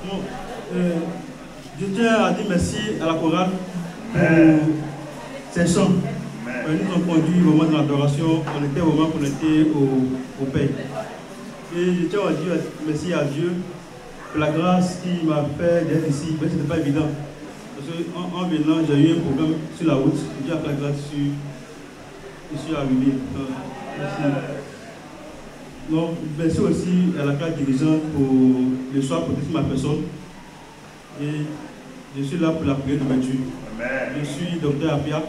Bon, je tiens à dire merci à la chorale pour ces chants. Ils nous ont conduit au moment de l'adoration, on était au moment connecté au Père. Et je tiens à dire merci à Dieu pour la grâce qui m'a fait d'être ici. Mais ce n'était pas évident. Parce qu'en venant, j'ai eu un problème sur la route. Dieu a fait la grâce, je suis arrivé. Merci. Donc, merci aussi à la classe dirigeante pour le soir pour ma personne. Et je suis là pour la prière de Dieu. Je suis docteur Apia.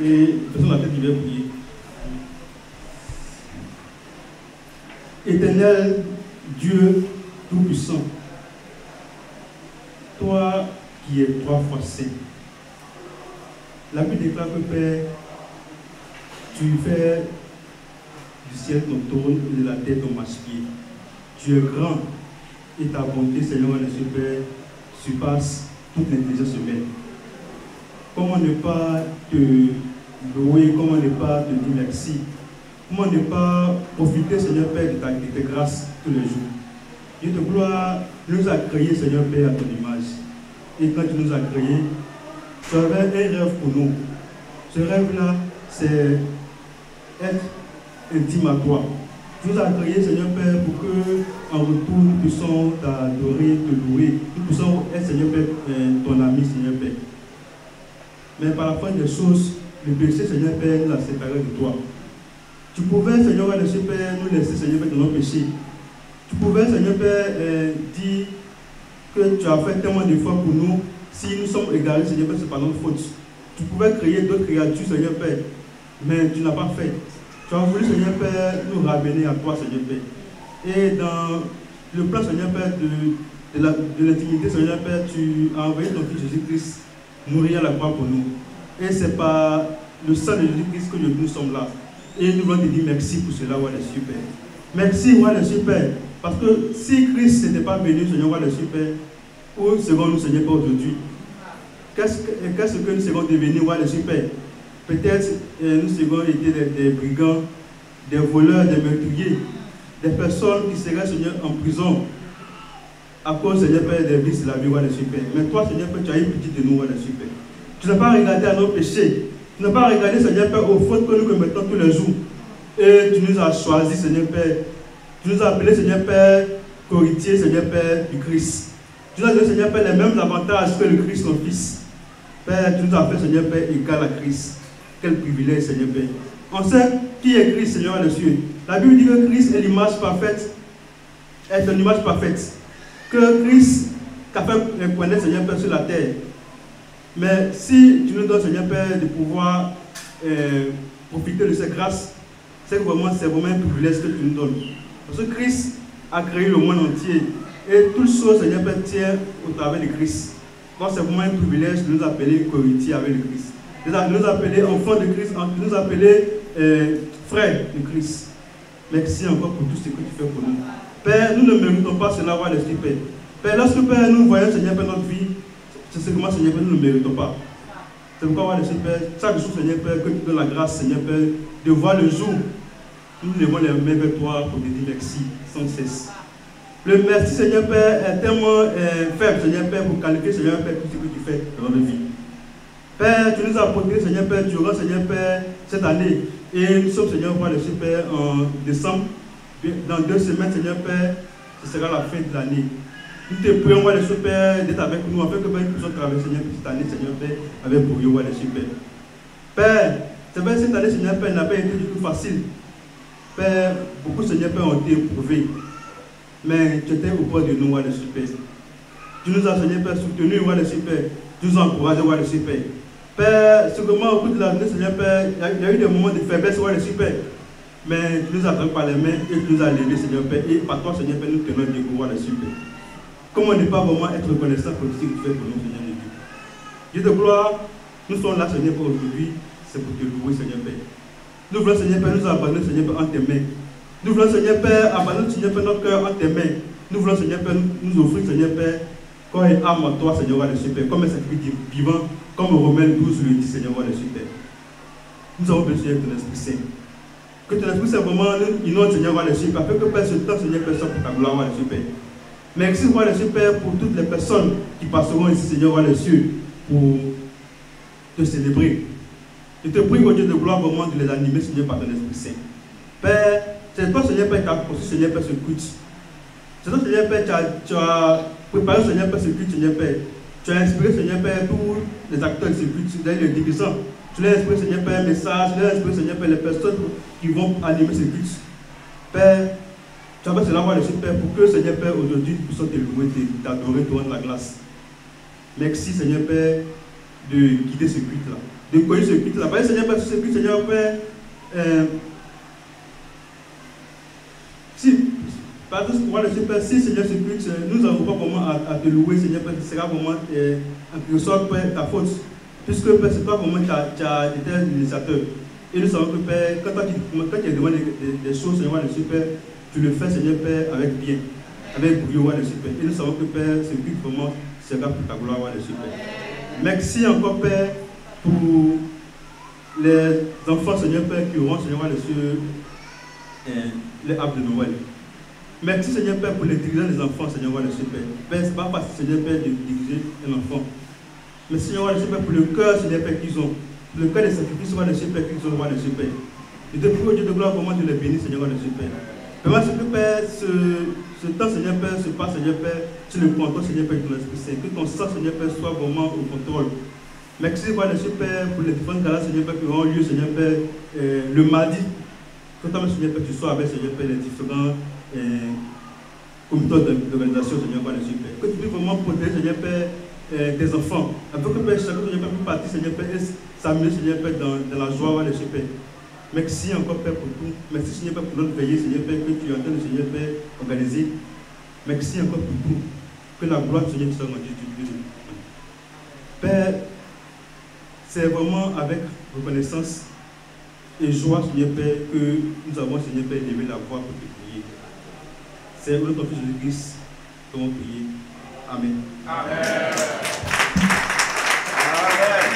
Et personne n'a tête qui va prier. Éternel Dieu Tout-Puissant, toi qui es 3 fois saint, la Bible déclare que Père, tu fais du ciel ton trône et de la terre ton marchepied. Tu es grand et ta bonté, Seigneur, notre Père, surpasse toute l'intelligence humaine. Comment ne pas te louer, comment ne pas te dire merci, comment ne pas profiter, Seigneur Père, de tes grâces tous les jours. Dieu de gloire nous a créés, Seigneur Père, à ton image. Et quand tu nous as créés, tu avais un rêve pour nous. Ce rêve-là, c'est être intime à toi. Tu nous as créés, Seigneur Père, pour que, en retour, nous puissions t'adorer, te louer. Nous puissions être, Seigneur Père, ton ami, Seigneur Père. Mais par la fin des choses, le péché, Seigneur Père, nous a séparés de toi. Tu pouvais, Seigneur Père, nous laisser, Seigneur Père, dans nos péchés. Tu pouvais, Seigneur Père, dire que tu as fait tellement d'efforts pour nous. Si nous sommes égarés, Seigneur Père, c'est par notre faute. Tu pouvais créer d'autres créatures, Seigneur Père, mais tu n'as pas fait. Tu as voulu, Seigneur Père, nous ramener à toi, Seigneur Père. Et dans le plan, Seigneur Père, de l'intimité, Seigneur Père, tu as envoyé ton Fils Jésus-Christ mourir à la croix pour nous. Et c'est par le sang de Jésus-Christ que nous sommes là. Et nous voulons te dire merci pour cela, roi des cieux, Père. Merci, roi des cieux, Père. Parce que si Christ n'était pas venu, Seigneur, roi des cieux, Père, où serons-nous, Seigneur, Père, aujourd'hui? Qu'est-ce que nous serons devenus, roi des cieux, Père? Peut-être nous serons été des brigands, des voleurs, des meurtriers, des personnes qui seraient, Seigneur, en prison à cause, Seigneur Père, des vices de la vie, roi des cieux, Père. Mais toi, Seigneur Père, tu as eu pitié de nous, roi des cieux, Père. Tu n'as pas regardé à nos péchés. Tu n'as pas regardé, Seigneur Père, aux fautes que nous commettons tous les jours. Et tu nous as choisis, Seigneur Père. Tu nous as appelés, Seigneur Père, co-héritiers, Seigneur Père, du Christ. Tu nous as donné, Seigneur Père, les mêmes avantages que le Christ, ton Fils. Père, tu nous as fait, Seigneur Père, égal à Christ. Quel privilège, Seigneur Père. On sait qui est Christ, Seigneur des cieux. La Bible dit que Christ est l'image parfaite, est une image parfaite. Que Christ t'a fait connaître, Seigneur Père, sur la terre. Mais si tu nous donnes, Seigneur Père, de pouvoir profiter de ces grâces, c'est vraiment un privilège que tu nous donnes. Parce que Christ a créé le monde entier. Et toutes choses, Seigneur Père, tient au travers de Christ. Donc c'est vraiment un privilège de nous appeler co-héritiers avec le Christ. De nous appeler enfants de Christ, de nous appeler frères de Christ. Merci encore pour tout ce que tu fais pour nous. Père, nous ne méritons pas cela, roi des cieux, Père. Père, lorsque Père, nous voyons, Seigneur Père, notre vie, c'est ce que moi, Seigneur Père, nous ne méritons pas. C'est pourquoi, roi des cieux, Père, chaque jour, Seigneur Père, que tu donnes la grâce, Seigneur Père, de voir le jour. Nous levons les mains vers toi pour te dire merci sans cesse. Le merci, Seigneur Père, est tellement faible, Seigneur Père, pour qualifier, Seigneur Père, tout ce que tu fais dans notre vie. Père, tu nous as protégés, Seigneur Père, durant, Seigneur Père, cette année. Et nous sommes, Seigneur, roi des cieux, Père, en décembre. Dans 2 semaines, Seigneur Père, ce sera la fin de l'année. Nous te prions, roi des cieux, Père, d'être avec nous, afin que nous puissions traverser, Seigneur, cette année, Seigneur Père, avec brio, roi des cieux, Père. Père, c'est vrai, cette année, Seigneur Père, n'a pas été du tout facile. Père, beaucoup, Seigneur Père, ont été éprouvés. Mais tu étais au bord de nous, roi des cieux, Père. Tu nous as, Seigneur Père, soutenus, roi des cieux, Père. Tu nous as encouragés, roi des cieux, Père. Père, sûrement au cours de l'année, Seigneur Père, il y a eu des moments de faiblesse, roi des cieux, Père. Mais tu nous as pris par les mains et tu nous as levés, Seigneur Père. Et par toi, Seigneur Père, nous tenons Dieu, roi des cieux, Père. Comment ne pas vraiment être reconnaissant pour ce que tu fais pour nous, Seigneur Dieu. Dieu de gloire, nous sommes là, Seigneur, pour aujourd'hui, c'est pour te louer, Seigneur Père. Nous voulons, Seigneur Père, nous abandonner, Seigneur Père, en tes mains. Nous voulons, Seigneur Père, abandonner, Seigneur Père, notre cœur en tes mains. Nous voulons, Seigneur Père, nous offrir, Seigneur Père, corps et âme à toi, Seigneur, roi des cieux, Père, comme un sacrifice vivant, comme Romains 12 le dit, Seigneur, roi des cieux, Père. Nous avons besoin de ton Esprit Saint. Que ton Esprit Saint vraiment inonde, Seigneur, roi des cieux, Père, afin que Père, ce temps, Seigneur Père, soit pour ta gloire, roi des cieux, Père. Merci, roi des cieux, Père, pour toutes les personnes qui passeront ici, Seigneur, roi des cieux, pour te célébrer. Je te prie, au Dieu de gloire, vraiment de les animer, Seigneur, par ton Esprit Saint. Père, c'est toi, Seigneur, Père, qui as conçu, Seigneur, Père, ce culte. C'est toi, Seigneur, Père, tu as préparé, Seigneur, Père, ce culte, Seigneur, Père. Tu as inspiré, Seigneur, Père, tous les acteurs de ce culte, les dirigeants. Tu l'as inspiré, Seigneur, Père, un message. Tu l'as inspiré, Seigneur, Père, les personnes qui vont animer ce culte. Père, tu as fait cela, roi des cieux, Père, pour que, Seigneur, Père, aujourd'hui, nous puissions te louer, t'adorer, te rendre la grâce. Merci, Seigneur, Père, de guider ce culte-là. De connaître ce culte-là. Père, Seigneur, Père, sur ce culte, Seigneur, Père, si, Seigneur, ce culte, nous n'avons pas vraiment à te louer, Seigneur, Père, ce sera vraiment en quelque sorte, Père, ta faute. Puisque, Père, c'est toi vraiment qui as été l'initiateur. Et nous savons que, Père, quand tu as demandé des choses, Seigneur, Père, tu le fais, Seigneur, Père, avec bien, avec brio, Père. Et nous savons que, Père, ce culte vraiment sera pour ta gloire, Père. Merci encore, Père, pour les enfants, Seigneur, Père, qui auront, Seigneur, les arbres de Noël. Merci, Seigneur, Père, pour les dirigeants des enfants, Seigneur, Père. Père, ce n'est pas facile, Seigneur, Père, de diriger un enfant. Mais, Seigneur, Père, pour le cœur, Seigneur, Père, qu'ils ont, pour le cœur des sacrifices, Père, qu'ils ont, Père. Je te prie, Dieu de gloire, comment tu les bénis, Seigneur, Père. Permets que, Père, ce temps, Seigneur, Père, se passe, Seigneur, Père, sur le contrôle, Seigneur, Père, de ton Esprit Saint. Que ton sang, Seigneur, Père, soit vraiment au contrôle. Merci, Père, pour les différentes galas, Seigneur, Père, qui auront lieu, Seigneur, Père, le mardi. Que toi, Seigneur, Père, tu sois avec, Seigneur, Père, les différents comités d'organisation, Seigneur, Père. Que tu puisses vraiment protéger, Seigneur, Père, tes enfants. Afin que, Père, chacun, Seigneur, Père, puisse partir, Seigneur, Père, et s'amener, Seigneur, Père, dans la joie, Père. Merci encore, Père, pour tout. Merci, Seigneur, Père, pour notre veillée, Seigneur, Père, que tu es en train de, Seigneur, Père, organiser. Merci encore pour tout. Que la gloire, Seigneur, soit rendue du Dieu. Père, c'est vraiment avec reconnaissance et joie, Seigneur Père, que nous avons, Seigneur Père, levé la voix pour te prier. C'est au nom de ton Fils Jésus-Christ que nous prions. Amen. Amen. Amen.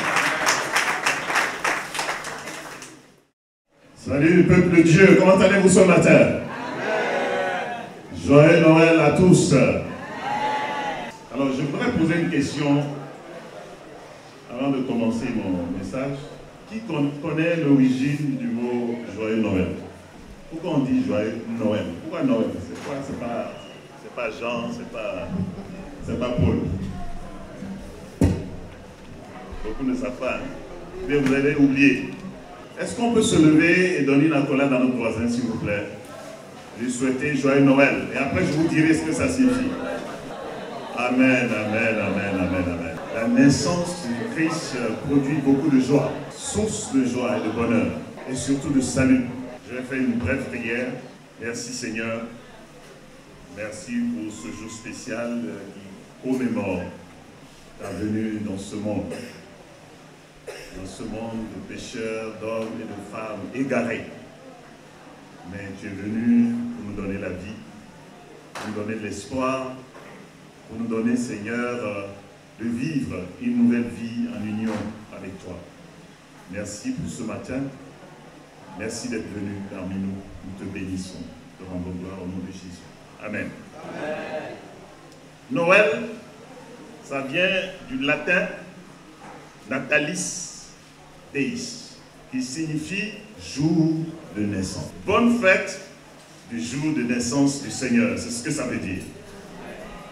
Salut le peuple de Dieu, comment allez-vous ce matin? Amen. Joyeux Noël à tous. Amen. Alors je voudrais poser une question avant de commencer mon message. Qui connaît l'origine du mot Joyeux Noël? Pourquoi on dit Joyeux Noël? Pourquoi Noël? C'est quoi? C'est pas Jean, c'est pas Paul. Beaucoup ne savent pas. Mais vous avez oublié. Est-ce qu'on peut se lever et donner une accolade à notre voisin, s'il vous plaît? Lui souhaiter Joyeux Noël. Et après, je vous dirai ce que ça signifie. Amen, amen, amen, amen, amen. La naissance du Christ produit beaucoup de joie, source de joie et de bonheur, et surtout de salut. Je vais faire une brève prière. Merci Seigneur. Merci pour ce jour spécial qui commémore ta venue dans ce monde. Dans ce monde de pécheurs, d'hommes et de femmes égarés. Mais tu es venu pour nous donner la vie, pour nous donner de l'espoir, pour nous donner, Seigneur, de vivre une nouvelle vie en union avec toi. Merci pour ce matin. Merci d'être venu parmi nous. Nous te bénissons. Te rendons gloire au nom de Jésus. Amen. Amen. Noël, ça vient du latin natalis deis, qui signifie jour de naissance. Bonne fête du jour de naissance du Seigneur. C'est ce que ça veut dire.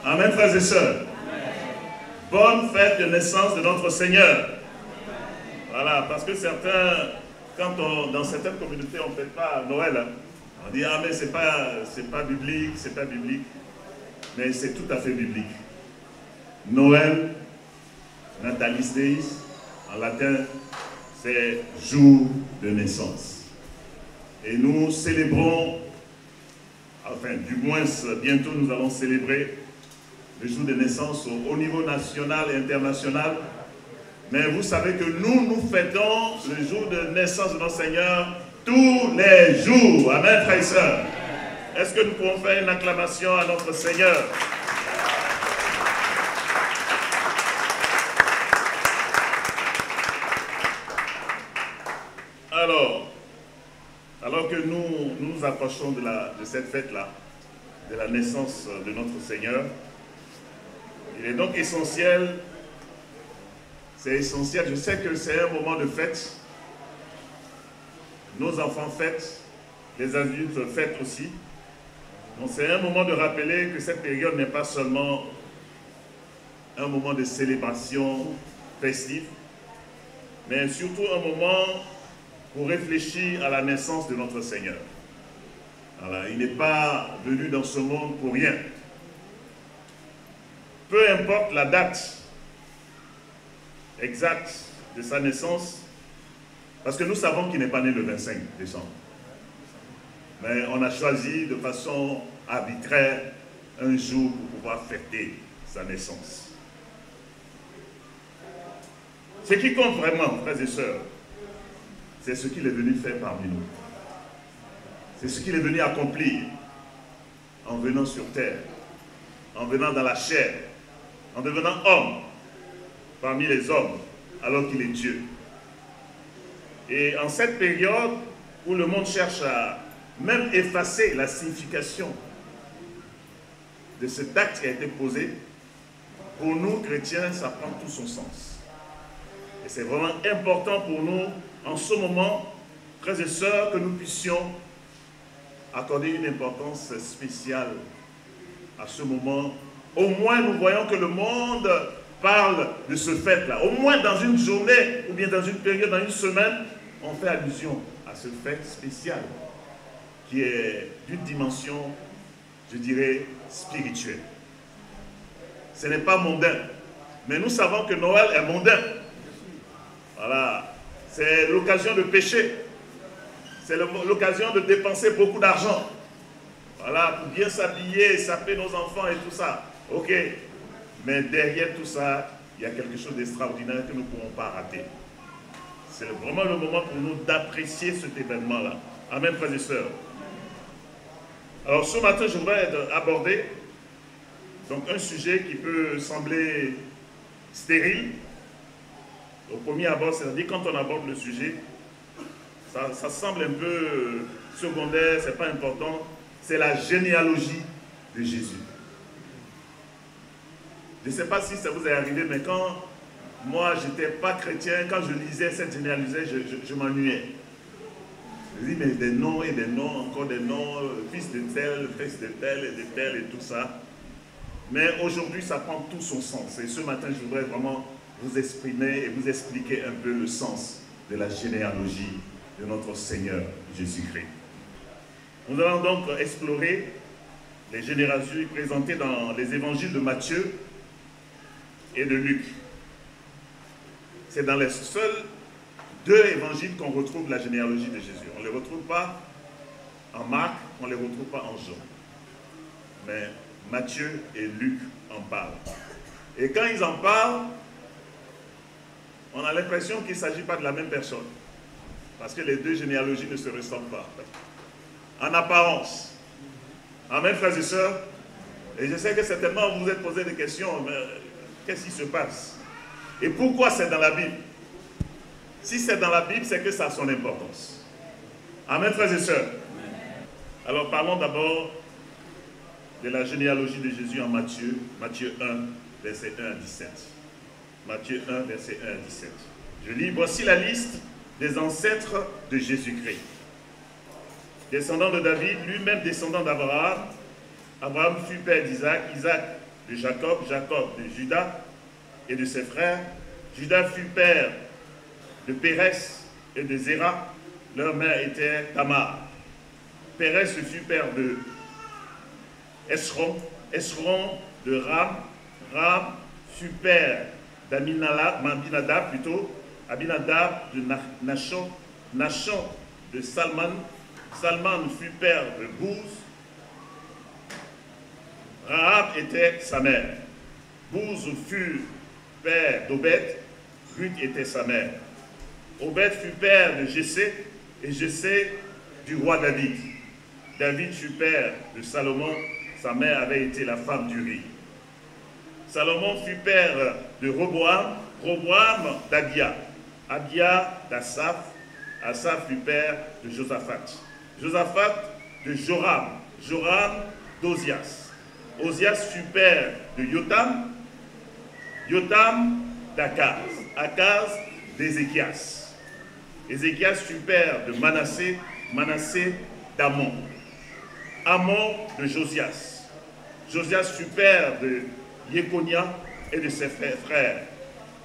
Amen, frères et sœurs. Bonne fête de naissance de notre Seigneur. Voilà, parce que certains, dans certaines communautés, on ne fête pas Noël. Hein. On dit, ah mais c'est pas biblique, c'est pas biblique. Mais c'est tout à fait biblique. Noël, Natalis Deis, en latin, c'est jour de naissance. Et nous célébrons, enfin du moins bientôt nous allons célébrer le jour de naissance au niveau national et international. Mais vous savez que nous fêtons le jour de naissance de notre Seigneur tous les jours. Amen, frères et sœurs. Est-ce que nous pouvons faire une acclamation à notre Seigneur? Alors que nous nous approchons de cette fête-là, de la naissance de notre Seigneur. Il est donc essentiel, c'est essentiel, je sais que c'est un moment de fête. Nos enfants fêtent, les adultes fêtent aussi. Donc c'est un moment de rappeler que cette période n'est pas seulement un moment de célébration festive, mais surtout un moment pour réfléchir à la naissance de notre Seigneur. Voilà, il n'est pas venu dans ce monde pour rien. Peu importe la date exacte de sa naissance, parce que nous savons qu'il n'est pas né le 25 décembre. Mais on a choisi de façon arbitraire un jour pour pouvoir fêter sa naissance. Ce qui compte vraiment, frères et sœurs, c'est ce qu'il est venu faire parmi nous. C'est ce qu'il est venu accomplir en venant sur terre, en venant dans la chair, en devenant homme parmi les hommes, alors qu'il est Dieu. Et en cette période où le monde cherche à même effacer la signification de cet acte qui a été posé, pour nous, chrétiens, ça prend tout son sens. Et c'est vraiment important pour nous, en ce moment, frères et sœurs, que nous puissions accorder une importance spéciale à ce moment. Au moins, nous voyons que le monde parle de ce fête-là. Au moins, dans une journée, ou bien dans une période, dans une semaine, on fait allusion à ce fête spécial, qui est d'une dimension, je dirais, spirituelle. Ce n'est pas mondain, mais nous savons que Noël est mondain. Voilà, c'est l'occasion de pécher, c'est l'occasion de dépenser beaucoup d'argent. Voilà, pour bien s'habiller, saper nos enfants et tout ça. Ok, mais derrière tout ça, il y a quelque chose d'extraordinaire que nous ne pouvons pas rater. C'est vraiment le moment pour nous d'apprécier cet événement-là. Amen, frères et sœurs. Alors, ce matin, je voudrais aborder donc, un sujet qui peut sembler stérile. Au premier abord, c'est-à-dire quand on aborde le sujet, ça semble un peu secondaire, c'est pas important. C'est la généalogie de Jésus. Je ne sais pas si ça vous est arrivé, mais quand moi, je n'étais pas chrétien, quand je lisais cette généalogie, je m'ennuyais. Je dis, mais des noms et des noms, encore des noms, fils de tel, fils de tel et de tel et tout ça. Mais aujourd'hui, ça prend tout son sens. Et ce matin, je voudrais vraiment vous exprimer et vous expliquer un peu le sens de la généalogie de notre Seigneur Jésus-Christ. Nous allons donc explorer les généalogies présentées dans les évangiles de Matthieu et de Luc. C'est dans les seuls deux évangiles qu'on retrouve la généalogie de Jésus. On ne les retrouve pas en Marc, on ne les retrouve pas en Jean. Mais Matthieu et Luc en parlent. Et quand ils en parlent, on a l'impression qu'il ne s'agit pas de la même personne. Parce que les deux généalogies ne se ressemblent pas. En apparence. Amen, frères et sœurs. Et je sais que certainement vous vous êtes posé des questions, mais qu'est-ce qui se passe? Et pourquoi c'est dans la Bible? Si c'est dans la Bible, c'est que ça a son importance. Amen, frères et sœurs. Alors parlons d'abord de la généalogie de Jésus en Matthieu, Matthieu 1, verset 1 à 17. Matthieu 1, verset 1 à 17. Je lis, voici la liste des ancêtres de Jésus-Christ. Descendant de David, lui-même descendant d'Abraham. Abraham fut père d'Isaac, Isaac de Jacob, Jacob de Judas et de ses frères. Judas fut père de Pérès et de Zéra. Leur mère était Tamar. Pérès fut père de Esron, Esron de Ram. Ram fut père d'Abinadab plutôt, Abinadab de Nachon, Nachon de Salman, Salman fut père de Bouz, Rahab était sa mère, Bouz fut père d'Obed, Ruth était sa mère, Obed fut père de Jessé, et Jessé du roi David. David fut père de Salomon, sa mère avait été la femme d'Uri. Salomon fut père de Roboam, Roboam d'Abia, Abia d'Asaph, Asaph fut père de Josaphat, Josaphat de Joram, Joram d'Ozias. Ozias fut père de Yotam, Yotam d'Akaz, Akaz d'Ézéchias. Ézéchias fut père de Manassé, Manassé d'Amon, Amon de Josias. Josias fut père de Jéconia et de ses frères,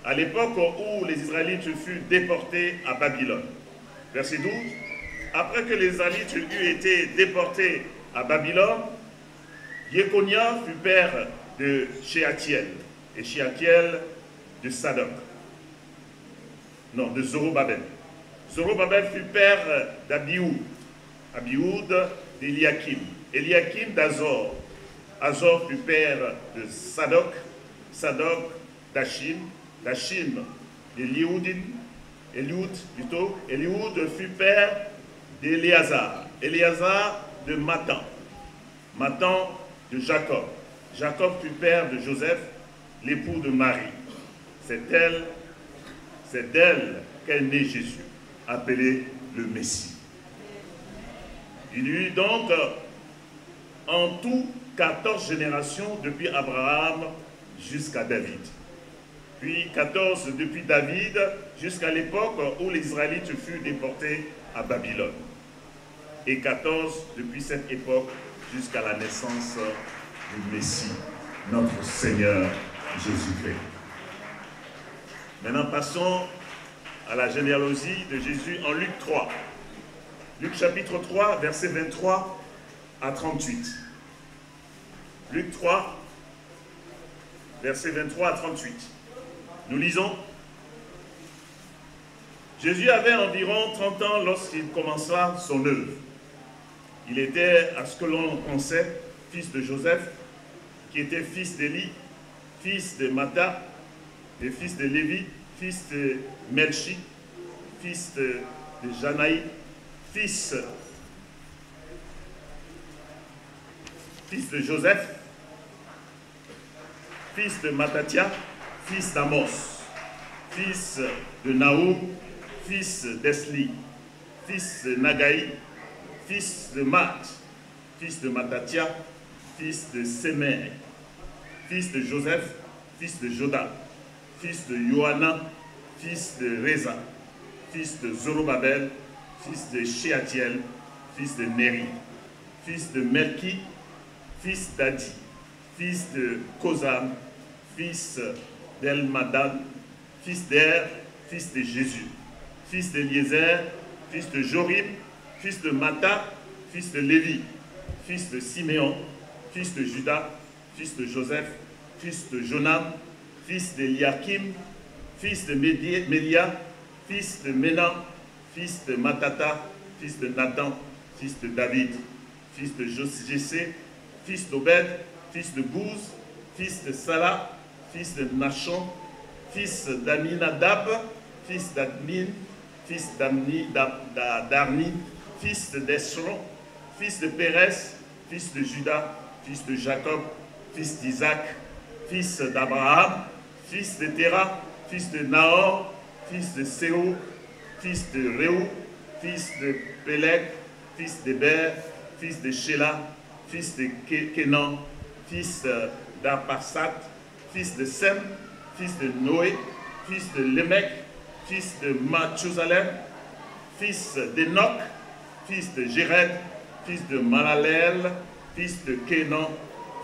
à l'époque où les Israélites furent déportés à Babylone. Verset 12. Après que les Israélites eurent été déportés à Babylone, Jéconia fut père de Shealtiel, et Shealtiel de Sadok. Non, de Zorobabel. Zorobabel fut père d'Abioud, Abioud d'Eliakim, Eliakim d'Azor. Azor fut père de Sadok, Sadok d'Achim, d'Achim d'Eliud, Eliud fut père d'Éléazar, Éléazar de Matan, Matan de Jacob. Jacob fut père de Joseph, l'époux de Marie. C'est d'elle qu'est né Jésus, appelé le Messie. Il y eut donc en tout 14 générations depuis Abraham jusqu'à David. Puis 14 depuis David jusqu'à l'époque où les Israélites furent déportés à Babylone. Et 14 depuis cette époque jusqu'à la naissance du Messie, notre Seigneur Jésus-Christ. Maintenant passons à la généalogie de Jésus en Luc 3. Luc chapitre 3, versets 23 à 38. Luc 3, versets 23 à 38. Nous lisons. Jésus avait environ 30 ans lorsqu'il commença son œuvre. Il était, à ce que l'on pensait, fils de Joseph, qui était fils d'Élie, fils de Mattha, et fils de Lévi, fils de Melchi, fils de Janaï, fils de Joseph, fils de Mattathia, fils d'Amos, fils de Naoum, fils d'Esli, fils de Nagaï, fils de Mat, fils de Mattathia, fils de Sémé, fils de Joseph, fils de Joda, fils de Johanna, fils de Reza, fils de Zorobabel, fils de Shealtiel, fils de Néri, fils de Melki, fils d'Adi, fils de Kozam, fils d'Elmadam, fils d'Er, fils de Jésus, fils d'Eliezer, fils de Jorim, fils de Mattha, fils de Lévi, fils de Siméon, fils de Judas, fils de Joseph, fils de Jonam, fils d'Eliakim, fils de Mélia, fils de Ménan, fils de Matata, fils de Nathan, fils de David, fils de Jessé, fils d'Obed, fils de Bouz, fils de Salah, fils de Nachon, fils d'Aminadab, fils d'Admin, fils d'Arni, fils d'Esron, fils de Pérez, fils de Judas, fils de Jacob, fils d'Isaac, fils d'Abraham, fils de Terah, fils de Nahor, fils de Séou, fils de Réou, fils de Péleg, fils d'Héber, fils de Shéla, fils de Kénan, fils d'Arpaxad, fils de Sem, fils de Noé, fils de Lémec, fils de Mathusalem, fils d'Enoch, fils de Jéred, fils de Malalel, fils de Kénan,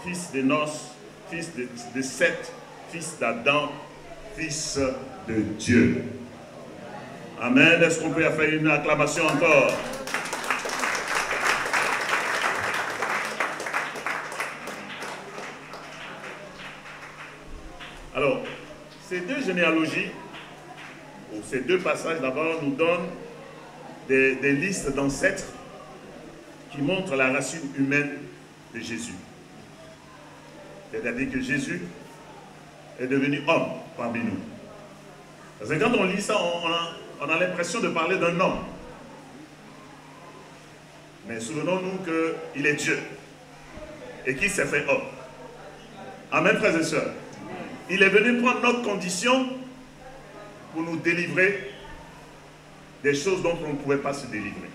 fils d'Enos, fils de Seth, fils d'Adam, fils de Dieu. Amen. Est-ce qu'on peut faire une acclamation encore? Alors, ces deux généalogies, ou ces deux passages d'abord, nous donnent des listes d'ancêtres qui montrent la racine humaine de Jésus. C'est-à-dire que Jésus est devenu homme parmi nous. Parce que quand on lit ça, on a l'impression de parler d'un homme. Mais souvenons-nous qu'il est Dieu et qu'il s'est fait homme. Amen, frères et sœurs. Il est venu prendre notre condition pour nous délivrer des choses dont on ne pouvait pas se délivrer.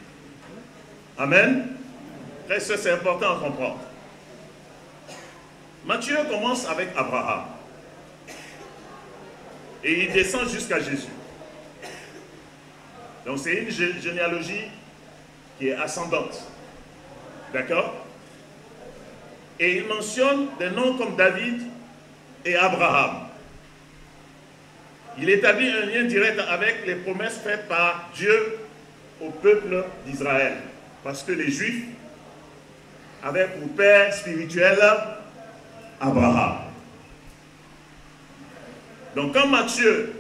Amen. Frères et sœurs, c'est important à comprendre. Matthieu commence avec Abraham. Et il descend jusqu'à Jésus. Donc c'est une généalogie qui est ascendante. D'accord? Et il mentionne des noms comme David et Abraham. Il établit un lien direct avec les promesses faites par Dieu au peuple d'Israël. Parce que les Juifs avaient pour père spirituel Abraham. Donc quand Matthieu,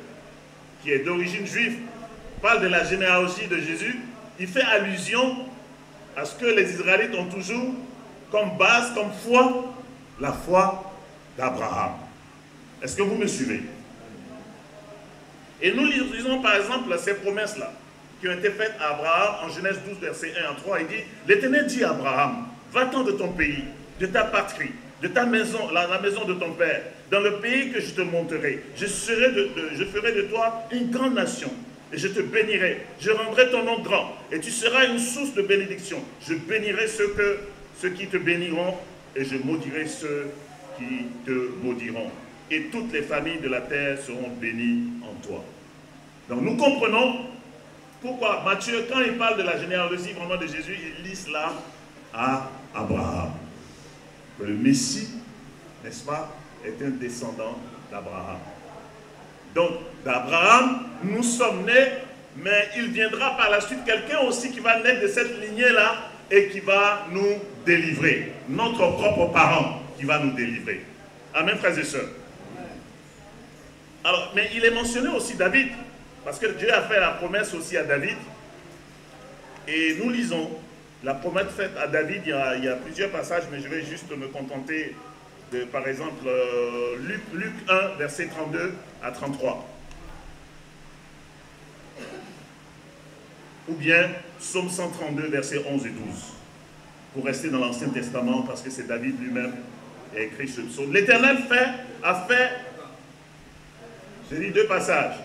qui est d'origine juive, parle de la généalogie de Jésus, il fait allusion à ce que les Israélites ont toujours comme base, comme foi, la foi d'Abraham. Est-ce que vous me suivez? Et nous lisons par exemple ces promesses-là qui ont été faites à Abraham en Genèse 12, verset 1 à 3. Il dit, l'Éternel dit à Abraham, va-t'en de ton pays, de ta patrie, de ta maison, la maison de ton père, dans le pays que je te montrerai. Je ferai de toi une grande nation. Et je te bénirai, je rendrai ton nom grand, et tu seras une source de bénédiction. Je bénirai ceux qui te béniront, et je maudirai ceux qui te maudiront. Et toutes les familles de la terre seront bénies en toi. Donc nous comprenons pourquoi Matthieu, quand il parle de la généalogie vraiment de Jésus, il lit cela à Abraham. Le Messie, n'est-ce pas, est un descendant d'Abraham. Donc, d'Abraham, nous sommes nés, mais il viendra par la suite quelqu'un aussi qui va naître de cette lignée-là et qui va nous délivrer. Notre propre parent qui va nous délivrer. Amen, frères et sœurs. Alors, mais il est mentionné aussi David, parce que Dieu a fait la promesse aussi à David. Et nous lisons la promesse faite à David, il y a plusieurs passages, mais je vais juste me contenter de, par exemple, Luc 1, verset 32 à 33. Ou bien Psaume 132, versets 11 et 12. Pour rester dans l'Ancien Testament, parce que c'est David lui-même qui a écrit ce psaume. L'Éternel a fait, j'ai dit deux passages.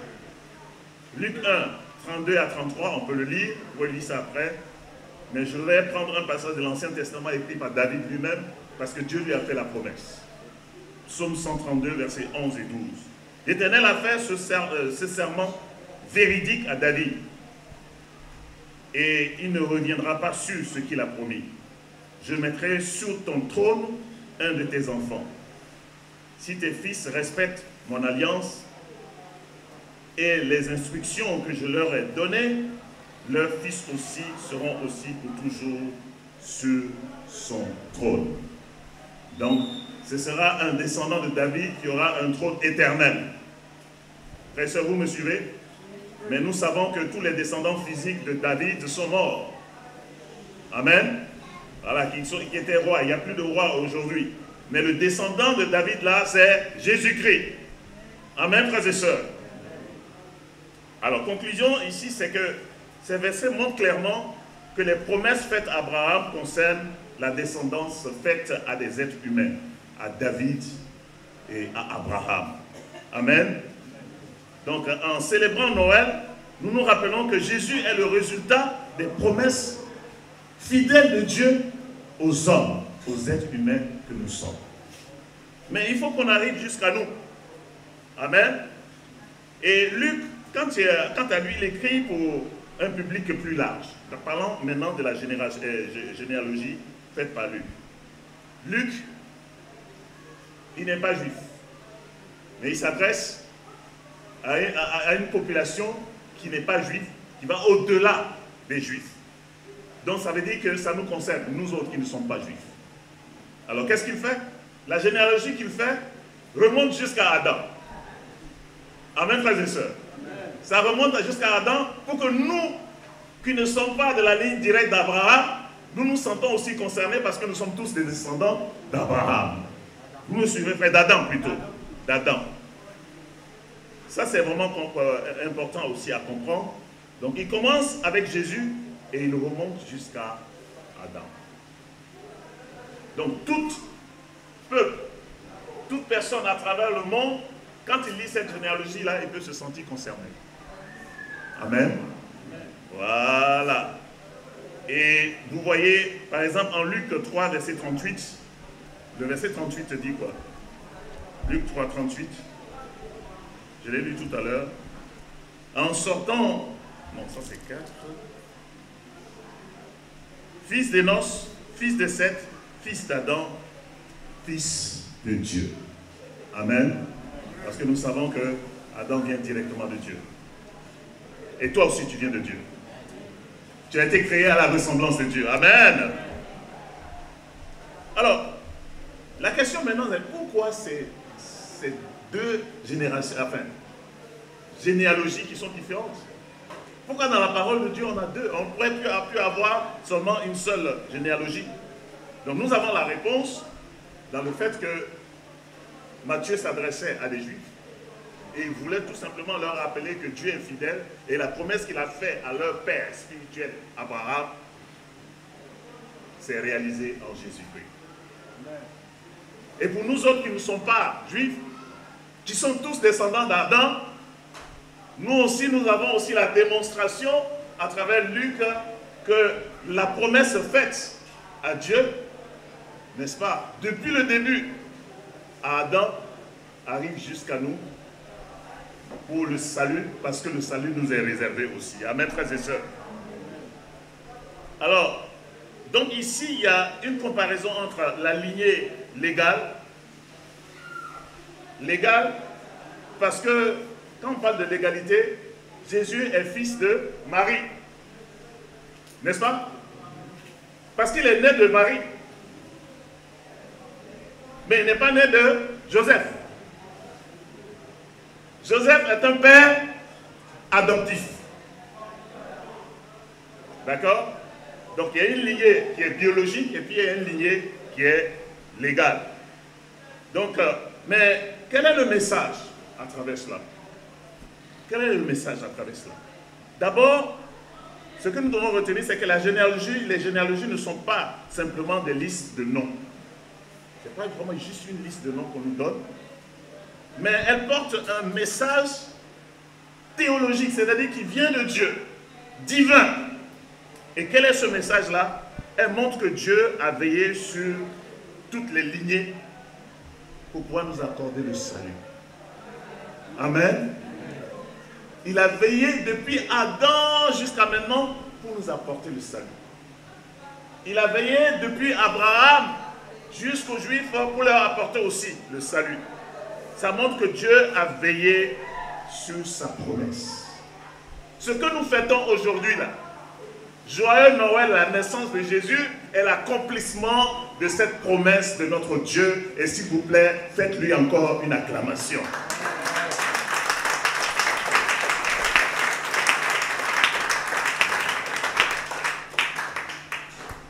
Luc 1, 32 à 33, on peut le lire, vous pouvez lire ça après. Mais je vais prendre un passage de l'Ancien Testament écrit par David lui-même, parce que Dieu lui a fait la promesse. Psaume 132, versets 11 et 12. L'Éternel a fait ce serment véridique à David. Et il ne reviendra pas sur ce qu'il a promis. Je mettrai sur ton trône un de tes enfants. Si tes fils respectent mon alliance et les instructions que je leur ai données, leurs fils aussi seront aussi pour toujours sur son trône. Donc, ce sera un descendant de David qui aura un trône éternel. Frères et sœurs, vous me suivez? Mais nous savons que tous les descendants physiques de David sont morts. Amen. Voilà, qui étaient rois. Il n'y a plus de rois aujourd'hui. Mais le descendant de David là, c'est Jésus-Christ. Amen, frères et sœurs. Alors, conclusion ici, c'est que ces versets montrent clairement que les promesses faites à Abraham concernent la descendance faite à des êtres humains, à David et à Abraham. Amen. Donc, en célébrant Noël, nous nous rappelons que Jésus est le résultat des promesses fidèles de Dieu aux hommes, aux êtres humains que nous sommes. Mais il faut qu'on arrive jusqu'à nous. Amen. Et Luc, quant à lui, il écrit pour un public plus large. Parlons maintenant de la généalogie faite par Luc. Luc, il n'est pas juif, mais il s'adresse à une population qui n'est pas juive, qui va au-delà des juifs. Donc ça veut dire que ça nous concerne, nous autres qui ne sommes pas juifs. Alors qu'est-ce qu'il fait? La généalogie qu'il fait remonte jusqu'à Adam. Amen, frères et sœurs. Ça remonte jusqu'à Adam pour que nous, qui ne sommes pas de la ligne directe d'Abraham, nous nous sentons aussi concernés parce que nous sommes tous des descendants d'Abraham. Vous me suivez, frère, d'Adam plutôt. D'Adam. Ça, c'est vraiment important aussi à comprendre. Donc, il commence avec Jésus et il remonte jusqu'à Adam. Donc, tout peuple, toute personne à travers le monde, quand il lit cette généalogie-là, il peut se sentir concerné. Amen. Voilà. Et vous voyez, par exemple, en Luc 3, verset 38, Le verset 38 te dit quoi? Luc 3, 38. Je l'ai lu tout à l'heure. En sortant, non, ça c'est 4. Fils d'Énos, fils de Seth, fils d'Adam, fils de Dieu. Amen. Parce que nous savons que Adam vient directement de Dieu. Et toi aussi, tu viens de Dieu. Tu as été créé à la ressemblance de Dieu. Amen. Alors, la question maintenant est pourquoi ces deux générations, enfin, généalogies qui sont différentes? Pourquoi dans la parole de Dieu on a deux? On pourrait pu avoir seulement une seule généalogie. Donc nous avons la réponse dans le fait que Matthieu s'adressait à des Juifs et il voulait tout simplement leur rappeler que Dieu est fidèle et la promesse qu'il a faite à leur père spirituel, Abraham, s'est réalisée en Jésus-Christ. Et pour nous autres qui ne sommes pas juifs, qui sommes tous descendants d'Adam, nous aussi, nous avons aussi la démonstration à travers Luc que la promesse faite à Dieu, n'est-ce pas, depuis le début à Adam, arrive jusqu'à nous pour le salut, parce que le salut nous est réservé aussi. Amen, frères et sœurs. Alors, donc ici, il y a une comparaison entre la lignée légale, parce que quand on parle de légalité, Jésus est fils de Marie. N'est-ce pas? Parce qu'il est né de Marie. Mais il n'est pas né de Joseph. Joseph est un père adoptif. D'accord? Donc il y a une lignée qui est biologique et puis il y a une lignée qui est légale. Donc, mais quel est le message à travers cela? Quel est le message à travers cela? D'abord, ce que nous devons retenir, c'est que les généalogies ne sont pas simplement des listes de noms. Ce n'est pas vraiment juste une liste de noms qu'on nous donne, mais elles portent un message théologique, c'est-à-dire qui vient de Dieu, divin. Et quel est ce message-là? Elle montre que Dieu a veillé sur toutes les lignées pour pouvoir nous accorder le salut. Amen. Il a veillé depuis Adam jusqu'à maintenant pour nous apporter le salut. Il a veillé depuis Abraham jusqu'aux Juifs pour leur apporter aussi le salut. Ça montre que Dieu a veillé sur sa promesse. Ce que nous fêtons aujourd'hui là, joyeux Noël, la naissance de Jésus, est l'accomplissement de cette promesse de notre Dieu. Et s'il vous plaît, faites-lui encore une acclamation.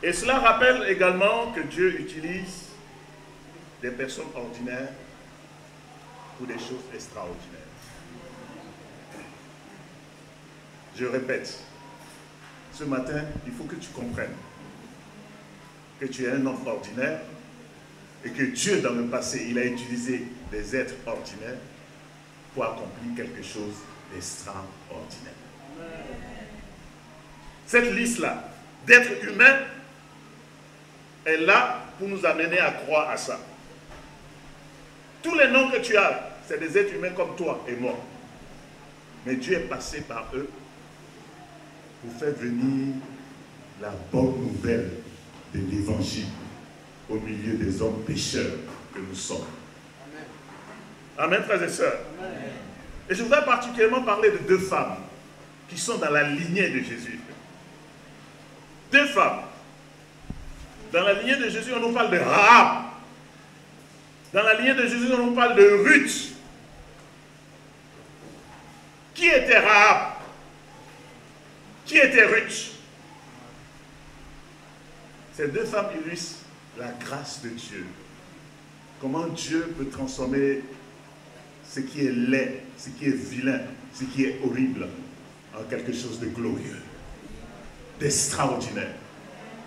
Et cela rappelle également que Dieu utilise des personnes ordinaires pour des choses extraordinaires. Je répète, ce matin, il faut que tu comprennes que tu es un homme ordinaire et que Dieu, dans le passé, il a utilisé des êtres ordinaires pour accomplir quelque chose d'extraordinaire. Cette liste-là d'êtres humains est là pour nous amener à croire à ça. Tous les noms que tu as, c'est des êtres humains comme toi et moi. Mais Dieu est passé par eux pour faire venir la bonne nouvelle de l'évangile au milieu des hommes pécheurs que nous sommes. Amen, frères et sœurs. Amen. Et je voudrais particulièrement parler de deux femmes qui sont dans la lignée de Jésus. Deux femmes. Dans la lignée de Jésus, on nous parle de Rahab. Dans la lignée de Jésus, on nous parle de Ruth. Qui était Rahab? Qui était Ruth? Ces deux femmes illustrent la grâce de Dieu. Comment Dieu peut transformer ce qui est laid, ce qui est vilain, ce qui est horrible en quelque chose de glorieux, d'extraordinaire.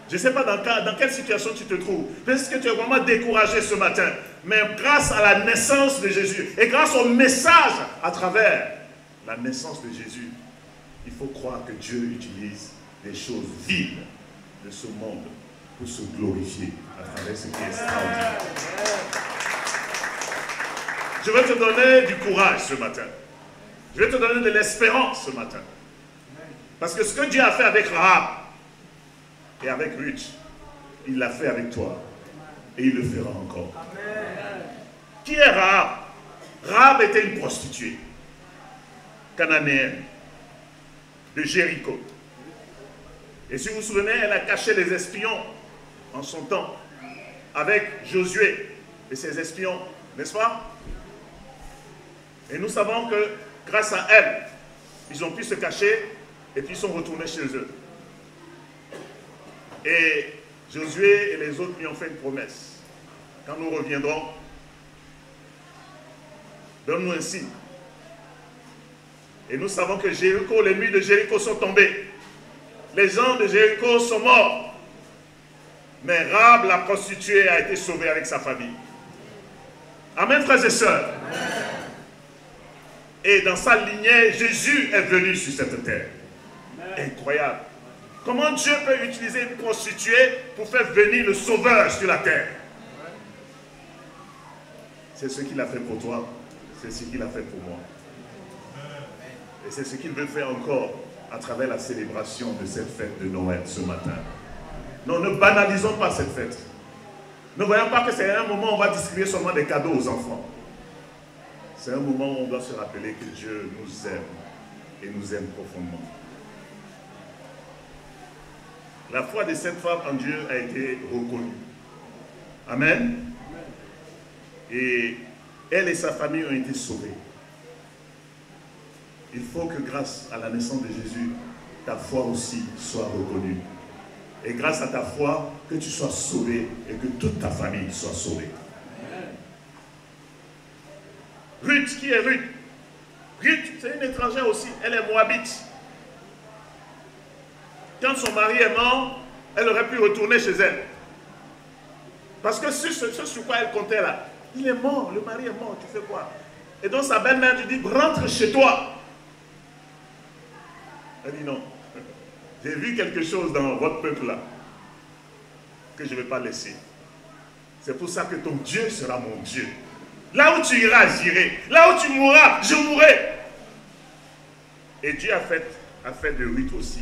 Je ne sais pas dans quelle situation tu te trouves. Peut-être que tu es vraiment découragé ce matin. Mais grâce à la naissance de Jésus et grâce au message à travers la naissance de Jésus, il faut croire que Dieu utilise des choses viles de ce monde pour se glorifier à travers ce qui est extraordinaire. Je vais te donner du courage ce matin. Je vais te donner de l'espérance ce matin. Parce que ce que Dieu a fait avec Rahab et avec Ruth, il l'a fait avec toi. Et il le fera encore. Amen. Qui est Rahab? Rahab était une prostituée cananéenne de Jéricho. Et si vous vous souvenez, elle a caché les espions en son temps avec Josué et ses espions, n'est-ce pas? Et nous savons que grâce à elle, ils ont pu se cacher et puis ils sont retournés chez eux. Et Josué et les autres lui ont fait une promesse. Quand nous reviendrons, donne-nous un signe. Et nous savons que Jéricho, les murs de Jéricho sont tombés. Les gens de Jéricho sont morts. Mais Rahab, la prostituée, a été sauvée avec sa famille. Amen, frères et sœurs. Amen. Et dans sa lignée, Jésus est venu sur cette terre. Amen. Incroyable. Comment Dieu peut utiliser une prostituée pour faire venir le Sauveur sur la terre? C'est ce qu'il a fait pour toi. C'est ce qu'il a fait pour moi. Et c'est ce qu'il veut faire encore à travers la célébration de cette fête de Noël ce matin. Non, ne banalisons pas cette fête. Ne voyons pas que c'est un moment où on va distribuer seulement des cadeaux aux enfants. C'est un moment où on doit se rappeler que Dieu nous aime et nous aime profondément. La foi de cette femme en Dieu a été reconnue. Amen. Et elle et sa famille ont été sauvées. Il faut que grâce à la naissance de Jésus, ta foi aussi soit reconnue. Et grâce à ta foi, que tu sois sauvé et que toute ta famille soit sauvée. Ruth, qui est Ruth? Ruth, c'est une étrangère aussi. Elle est moabite. Quand son mari est mort, elle aurait pu retourner chez elle. Parce que ce sur quoi elle comptait là, il est mort, le mari est mort, tu fais quoi? Et donc sa belle-mère lui dit, rentre chez toi. Elle dit non, j'ai vu quelque chose dans votre peuple là, que je ne vais pas laisser. C'est pour ça que ton Dieu sera mon Dieu. Là où tu iras, j'irai. Là où tu mourras, je mourrai. Et Dieu a fait de Ruth aussi,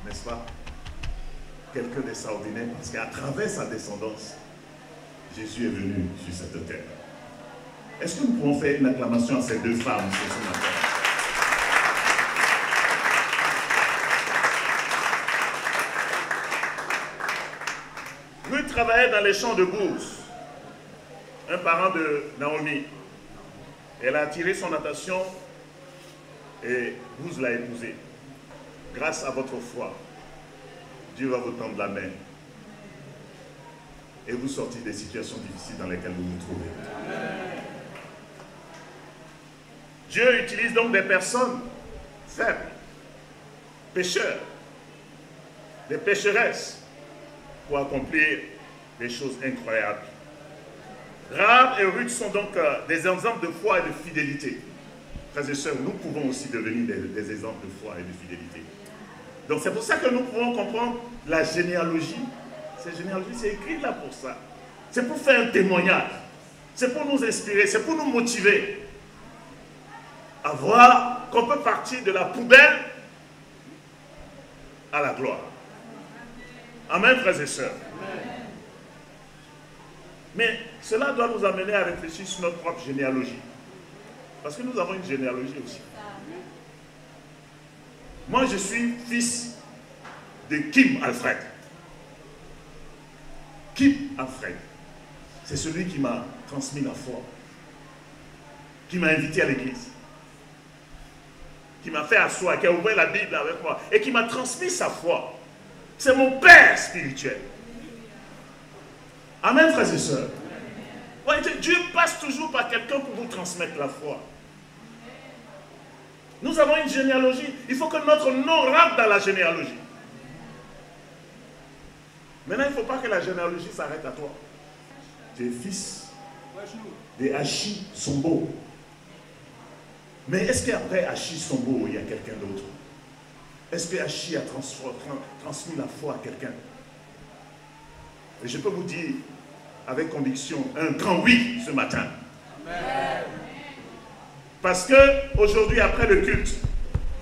n'est-ce pas, quelqu'un d'extraordinaire, parce qu'à travers sa descendance, Jésus est venu sur cette terre. Est-ce que nous pouvons faire une acclamation à ces deux femmes ce matin? Ruth travaillait dans les champs de Bouz, un parent de Naomi. Elle a attiré son attention et Bouz l'a épousée. Grâce à votre foi, Dieu va vous tendre la main et vous sortir des situations difficiles dans lesquelles vous vous trouvez. Amen. Dieu utilise donc des personnes faibles, pécheurs, des pécheresses, pour accomplir des choses incroyables. Rahab et Ruth sont donc des exemples de foi et de fidélité. Frères et sœurs, nous pouvons aussi devenir des exemples de foi et de fidélité. Donc c'est pour ça que nous pouvons comprendre la généalogie. Cette généalogie, c'est écrit là pour ça. C'est pour faire un témoignage. C'est pour nous inspirer, c'est pour nous motiver à voir qu'on peut partir de la poubelle à la gloire. Amen, frères et sœurs. Mais cela doit nous amener à réfléchir sur notre propre généalogie. Parce que nous avons une généalogie aussi. Moi, je suis fils de Kim Alfred. Kim Alfred, c'est celui qui m'a transmis la foi, qui m'a invité à l'église, qui m'a fait asseoir, qui a ouvert la Bible avec moi et qui m'a transmis sa foi. C'est mon père spirituel. Amen, frères et sœurs. Dieu passe toujours par quelqu'un pour vous transmettre la foi. Nous avons une généalogie. Il faut que notre nom rentre dans la généalogie. Maintenant, il ne faut pas que la généalogie s'arrête à toi. Tu es fils de Hachi Sombo. Mais est-ce qu'après Hachi Sombo, il y a quelqu'un d'autre? Est-ce que Hachi a transmis la foi à quelqu'un? Et je peux vous dire avec conviction un grand oui ce matin. Amen. Parce que aujourd'hui, après le culte,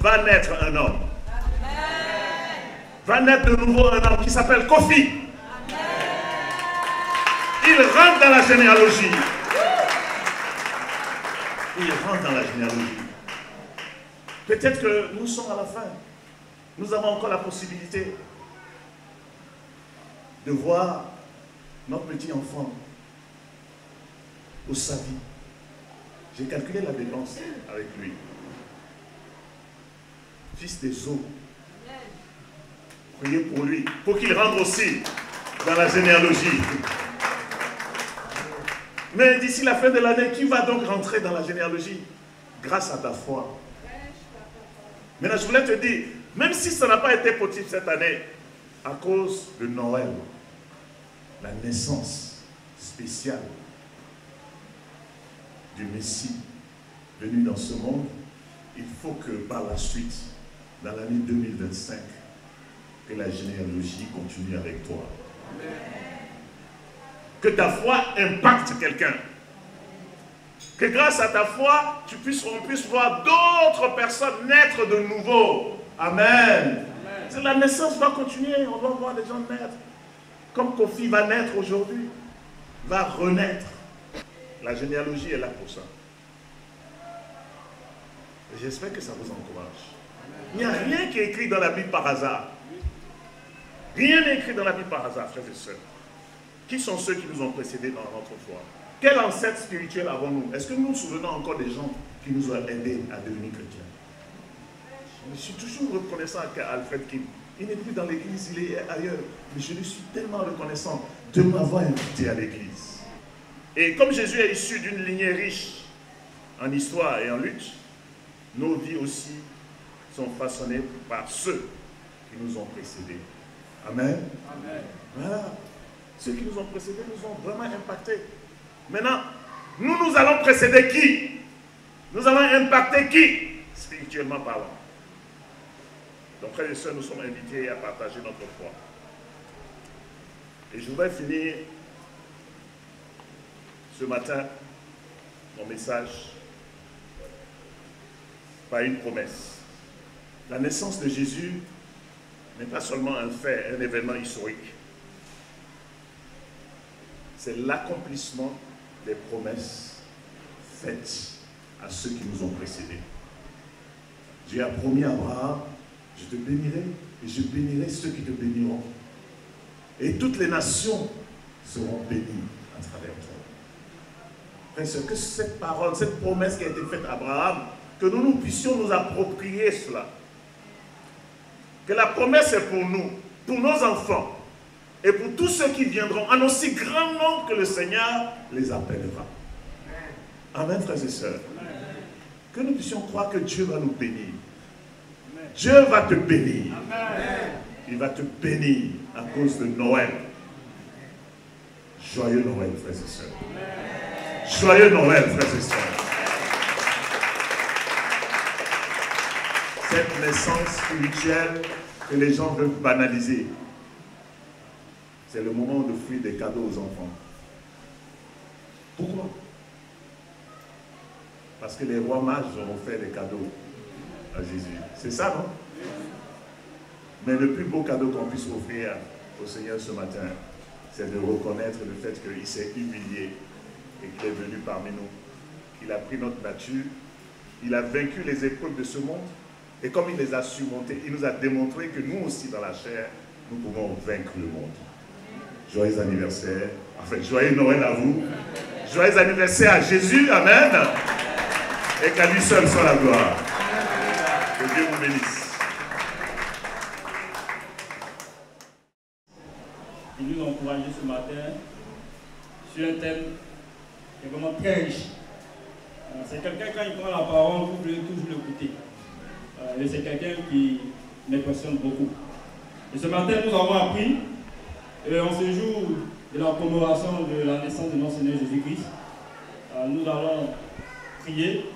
va naître un homme. Amen. Va naître de nouveau un homme qui s'appelle Kofi. Amen. Il rentre dans la généalogie. Il rentre dans la généalogie. Peut-être que nous sommes à la fin. Nous avons encore la possibilité de voir notre petit enfant au Savi. J'ai calculé la dépense avec lui. Fils des eaux. Priez pour lui, pour qu'il rentre aussi dans la généalogie. Mais d'ici la fin de l'année, qui va donc rentrer dans la généalogie? Grâce à ta foi. Maintenant, je voulais te dire, même si ça n'a pas été possible cette année, à cause de Noël, la naissance spéciale du Messie venu dans ce monde, il faut que par la suite, dans l'année 2025, que la généalogie continue avec toi. Amen. Que ta foi impacte quelqu'un. Que grâce à ta foi, on puisse voir d'autres personnes naître de nouveau. Amen. Amen. La naissance va continuer, on va voir des gens naître. Comme Kofi va naître aujourd'hui, va renaître. La généalogie est là pour ça. J'espère que ça vous encourage. Il n'y a rien qui est écrit dans la Bible par hasard. Rien n'est écrit dans la Bible par hasard, frères et sœurs. Qui sont ceux qui nous ont précédés dans notre foi? Quel ancêtre spirituel avons-nous? Est-ce que nous nous souvenons encore des gens qui nous ont aidés à devenir chrétiens? Je suis toujours reconnaissant à Alfred Kim. Il n'est plus dans l'église, il est ailleurs. Mais je lui suis tellement reconnaissant de m'avoir invité à l'église. Et comme Jésus est issu d'une lignée riche en histoire et en lutte, nos vies aussi sont façonnées par ceux qui nous ont précédés. Amen. Amen. Voilà. Ceux qui nous ont précédés nous ont vraiment impactés. Maintenant, nous allons précéder qui? Nous allons impacter qui? Spirituellement parlant. Donc, frères et sœurs, nous sommes invités à partager notre foi. Et je voudrais finir ce matin mon message par une promesse. La naissance de Jésus n'est pas seulement un fait, un événement historique. C'est l'accomplissement des promesses faites à ceux qui nous ont précédés. Dieu a promis à Abraham, je te bénirai et je bénirai ceux qui te béniront. Et toutes les nations seront bénies à travers toi. Frère, que cette parole, cette promesse qui a été faite à Abraham, que nous puissions nous approprier cela. Que la promesse est pour nous, pour nos enfants, et pour tous ceux qui viendront, en aussi grand nombre que le Seigneur les appellera. Amen, frères et sœurs. Que nous puissions croire que Dieu va nous bénir. Dieu va te bénir. Il va te bénir à cause de Noël. Joyeux Noël, frères et sœurs. Joyeux Noël, frères et sœurs. Cette naissance spirituelle que les gens veulent banaliser, c'est le moment d'offrir des cadeaux aux enfants. Pourquoi? Parce que les rois mages ont offert des cadeaux à Jésus. C'est ça, non? Mais le plus beau cadeau qu'on puisse offrir au Seigneur ce matin, c'est de reconnaître le fait qu'il s'est humilié et qu'il est venu parmi nous. Qu'il a pris notre nature, il a vaincu les épreuves de ce monde, et comme il les a surmontées, il nous a démontré que nous aussi dans la chair, nous pouvons vaincre le monde. Joyeux anniversaire, enfin joyeux Noël à vous, joyeux anniversaire à Jésus, amen, et qu'à lui seul soit la gloire. Que Dieu vous bénisse. Il nous a encouragé ce matin sur un thème qui est vraiment très riche. C'est quelqu'un, quand il prend la parole, vous pouvez toujours l'écouter. Et c'est quelqu'un qui m'impressionne beaucoup. Et ce matin, nous avons appris, en ce jour de la commémoration de la naissance de notre Seigneur Jésus-Christ, nous allons prier.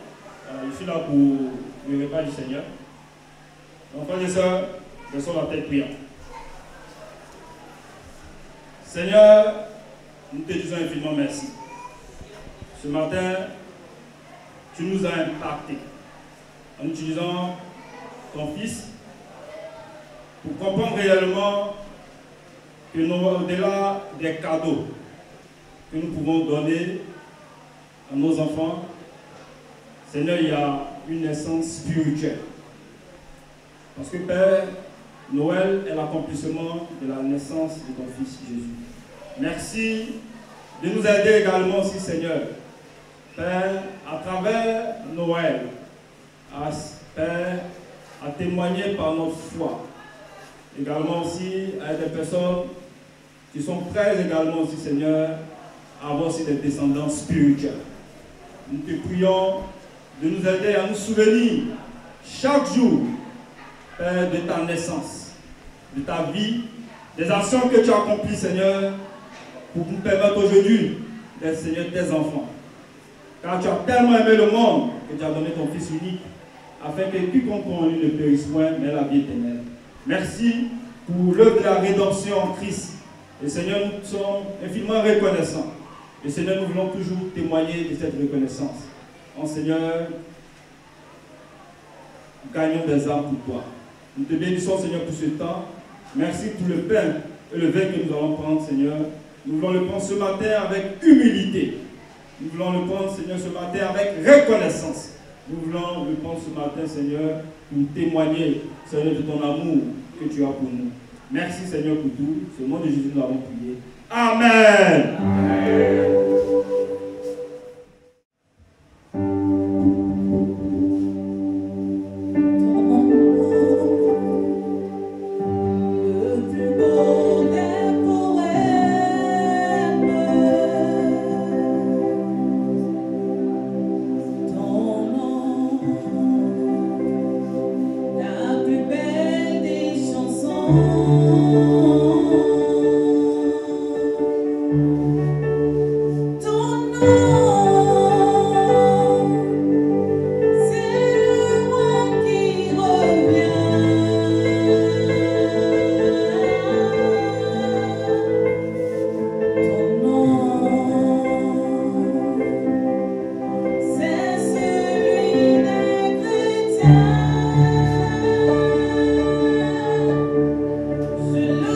Je suis là pour le repas du Seigneur. Donc, frères et sœurs, baissons la tête priant. Seigneur, nous te disons infiniment merci. Ce matin, tu nous as impactés en utilisant ton Fils pour comprendre réellement que nous, au-delà des cadeaux que nous pouvons donner à nos enfants, Seigneur, il y a une naissance spirituelle. Parce que Père, Noël est l'accomplissement de la naissance de ton Fils Jésus. Merci de nous aider également aussi, Seigneur, Père, à travers Noël, Père, à témoigner par notre foi. Également aussi à des personnes qui sont prêtes également aussi, Seigneur, à avoir aussi des descendants spirituels. Nous te prions de nous aider à nous souvenir chaque jour, Père, de ta naissance, de ta vie, des actions que tu as accomplies, Seigneur, pour nous permettre aujourd'hui d'être, Seigneur, tes enfants. Car tu as tellement aimé le monde que tu as donné ton Fils unique, afin que quiconque en lui ne périsse point, mais la vie éternelle. Merci pour l'œuvre de la rédemption en Christ. Et Seigneur, nous sommes infiniment reconnaissants. Et Seigneur, nous voulons toujours témoigner de cette reconnaissance. En Seigneur, gagnons des âmes pour toi. Nous te bénissons, Seigneur, pour ce temps. Merci pour le pain et le vin que nous allons prendre, Seigneur. Nous voulons le prendre ce matin avec humilité. Nous voulons le prendre, Seigneur, ce matin avec reconnaissance. Nous voulons le prendre ce matin, Seigneur, pour témoigner, Seigneur, de ton amour que tu as pour nous. Merci, Seigneur, pour tout. C'est au nom de Jésus nous avons prié. Amen. Amen. Je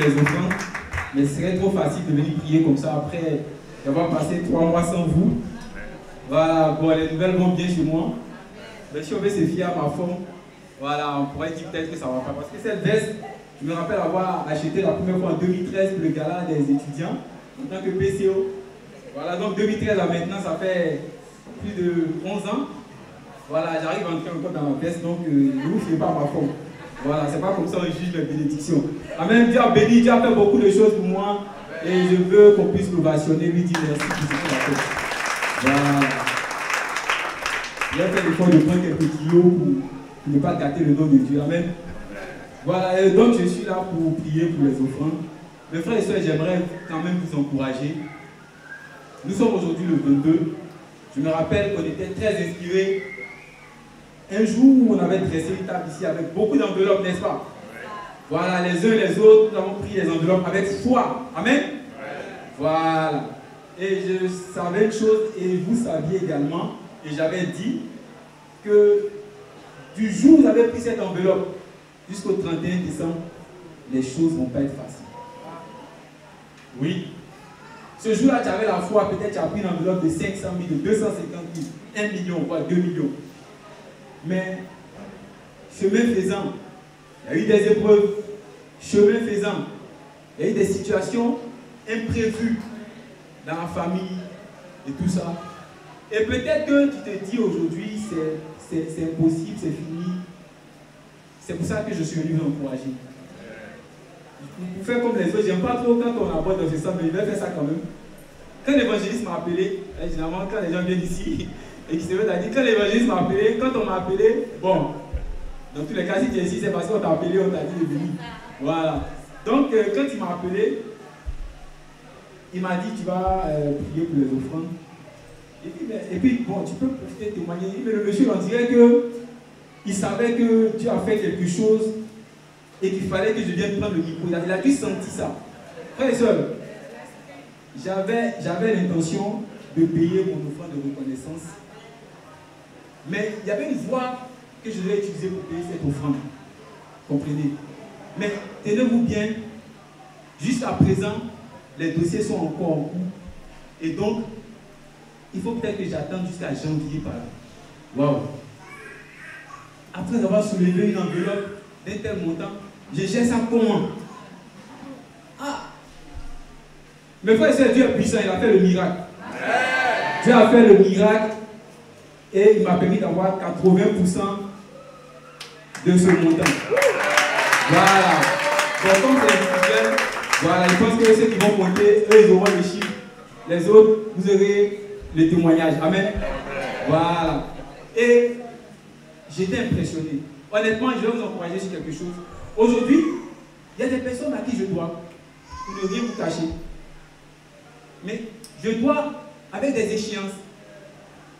les offrandes, mais ce serait trop facile de venir prier comme ça après d'avoir passé 3 mois sans vous. Voilà, bon, les nouvelles vont bien chez moi. Mais si on veut se fier à ma forme, voilà, on pourrait dire peut-être que ça ne va pas. Parce que cette veste, je me rappelle avoir acheté la première fois en 2013 pour le gala des étudiants, en tant que PCO. Voilà, donc 2013 à maintenant, ça fait plus de 11 ans. Voilà, j'arrive à entrer encore dans ma veste, donc ne vous fiez pas à ma forme. Voilà, c'est pas comme ça on juge les bénédictions. Amen, Dieu a béni, Dieu a fait beaucoup de choses pour moi. Et je veux qu'on puisse l'ovationner, lui dire merci pour ce qu'il a fait. Voilà. Il a fait l'effort de prendre quelques kilos pour ne pas gâter le nom de Dieu. Amen. Voilà, et donc je suis là pour prier pour les offrandes. Mes frères et sœurs, j'aimerais quand même vous encourager. Nous sommes aujourd'hui le 22. Je me rappelle qu'on était très inspirés. Un jour où on avait dressé une table ici avec beaucoup d'enveloppes, n'est-ce pas? Voilà, les uns les autres, nous avons pris les enveloppes avec foi. Amen. Voilà. Et je savais une chose, et vous saviez également, et j'avais dit que du jour où vous avez pris cette enveloppe jusqu'au 31 décembre, les choses ne vont pas être faciles. Oui. Ce jour-là, tu avais la foi, peut-être tu as pris une enveloppe de 500 000, de 250 000, 1 million, voire 2 millions. Mais, chemin faisant, il y a eu des épreuves. Chemin faisant, il y a eu des situations imprévues dans la famille et tout ça. Et peut-être que tu te dis aujourd'hui, c'est impossible, c'est fini. C'est pour ça que je suis venu vous encourager. Vous faites comme les autres, j'aime pas trop quand on aborde dans ce sens, mais je vais faire ça quand même. Quand l'évangéliste m'a appelé, généralement quand les gens viennent ici et qui se veulent dire, quand l'évangéliste m'a appelé, quand on m'a appelé, bon, dans tous les cas, si tu es ici, c'est parce qu'on t'a appelé, on t'a dit de venir. Voilà. Donc, quand il m'a appelé, il m'a dit, tu vas prier pour les offrandes. Et puis, bon, tu peux profiter de témoigner. Mais le monsieur, on dirait qu'il savait que Dieu a fait quelque chose et qu'il fallait que je vienne prendre le micro. Il a dû sentir ça. Frères et sœurs, j'avais l'intention de payer mon offrande de reconnaissance. Mais il y avait une voie que je devais utiliser pour payer cette offrande. Comprenez? Mais tenez-vous bien, jusqu'à présent, les dossiers sont encore en cours. Et donc, il faut peut-être que j'attende jusqu'à janvier par là. Waouh! Après avoir soulevé une enveloppe d'un tel montant, je gère ça comment? Ah! Mes frères et sœurs, Dieu est puissant, il a fait le miracle. Dieu a fait le miracle et il m'a permis d'avoir 80% de ce montant. Voilà. Donc, comme c'est individuel, voilà, je pense que ceux qui vont compter, eux, ils auront les chiffres. Les autres, vous aurez les témoignages. Amen. Voilà. Et j'étais impressionné. Honnêtement, je vais vous encourager sur quelque chose. Aujourd'hui, il y a des personnes à qui je dois, pour ne rien vous cacher. Mais je dois avec des échéances.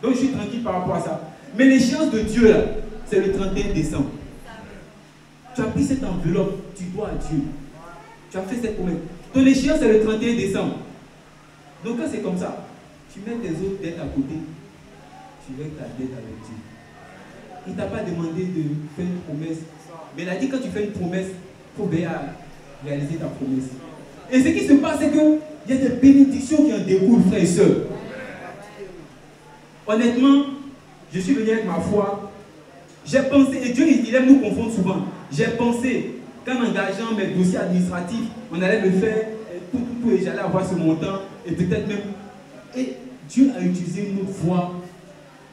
Donc je suis tranquille par rapport à ça. Mais l'échéance de Dieu, là, c'est le 31 décembre. Tu as pris cette enveloppe, tu dois à Dieu. Tu as fait cette promesse. Ton échéance, c'est le 31 décembre. Donc quand c'est comme ça, tu mets tes autres dettes à côté. Tu règles ta dette avec Dieu. Il ne t'a pas demandé de faire une promesse. Mais il a dit que quand tu fais une promesse, il faut bien réaliser ta promesse. Et ce qui se passe, c'est qu'il y a des bénédictions qui en découlent, frères et sœurs. Honnêtement, je suis venu avec ma foi. J'ai pensé, et Dieu il aime nous confondre souvent. J'ai pensé qu'en engageant mes dossiers administratifs, on allait me faire tout et j'allais avoir ce montant, et peut-être même. Et Dieu a utilisé une autre voie,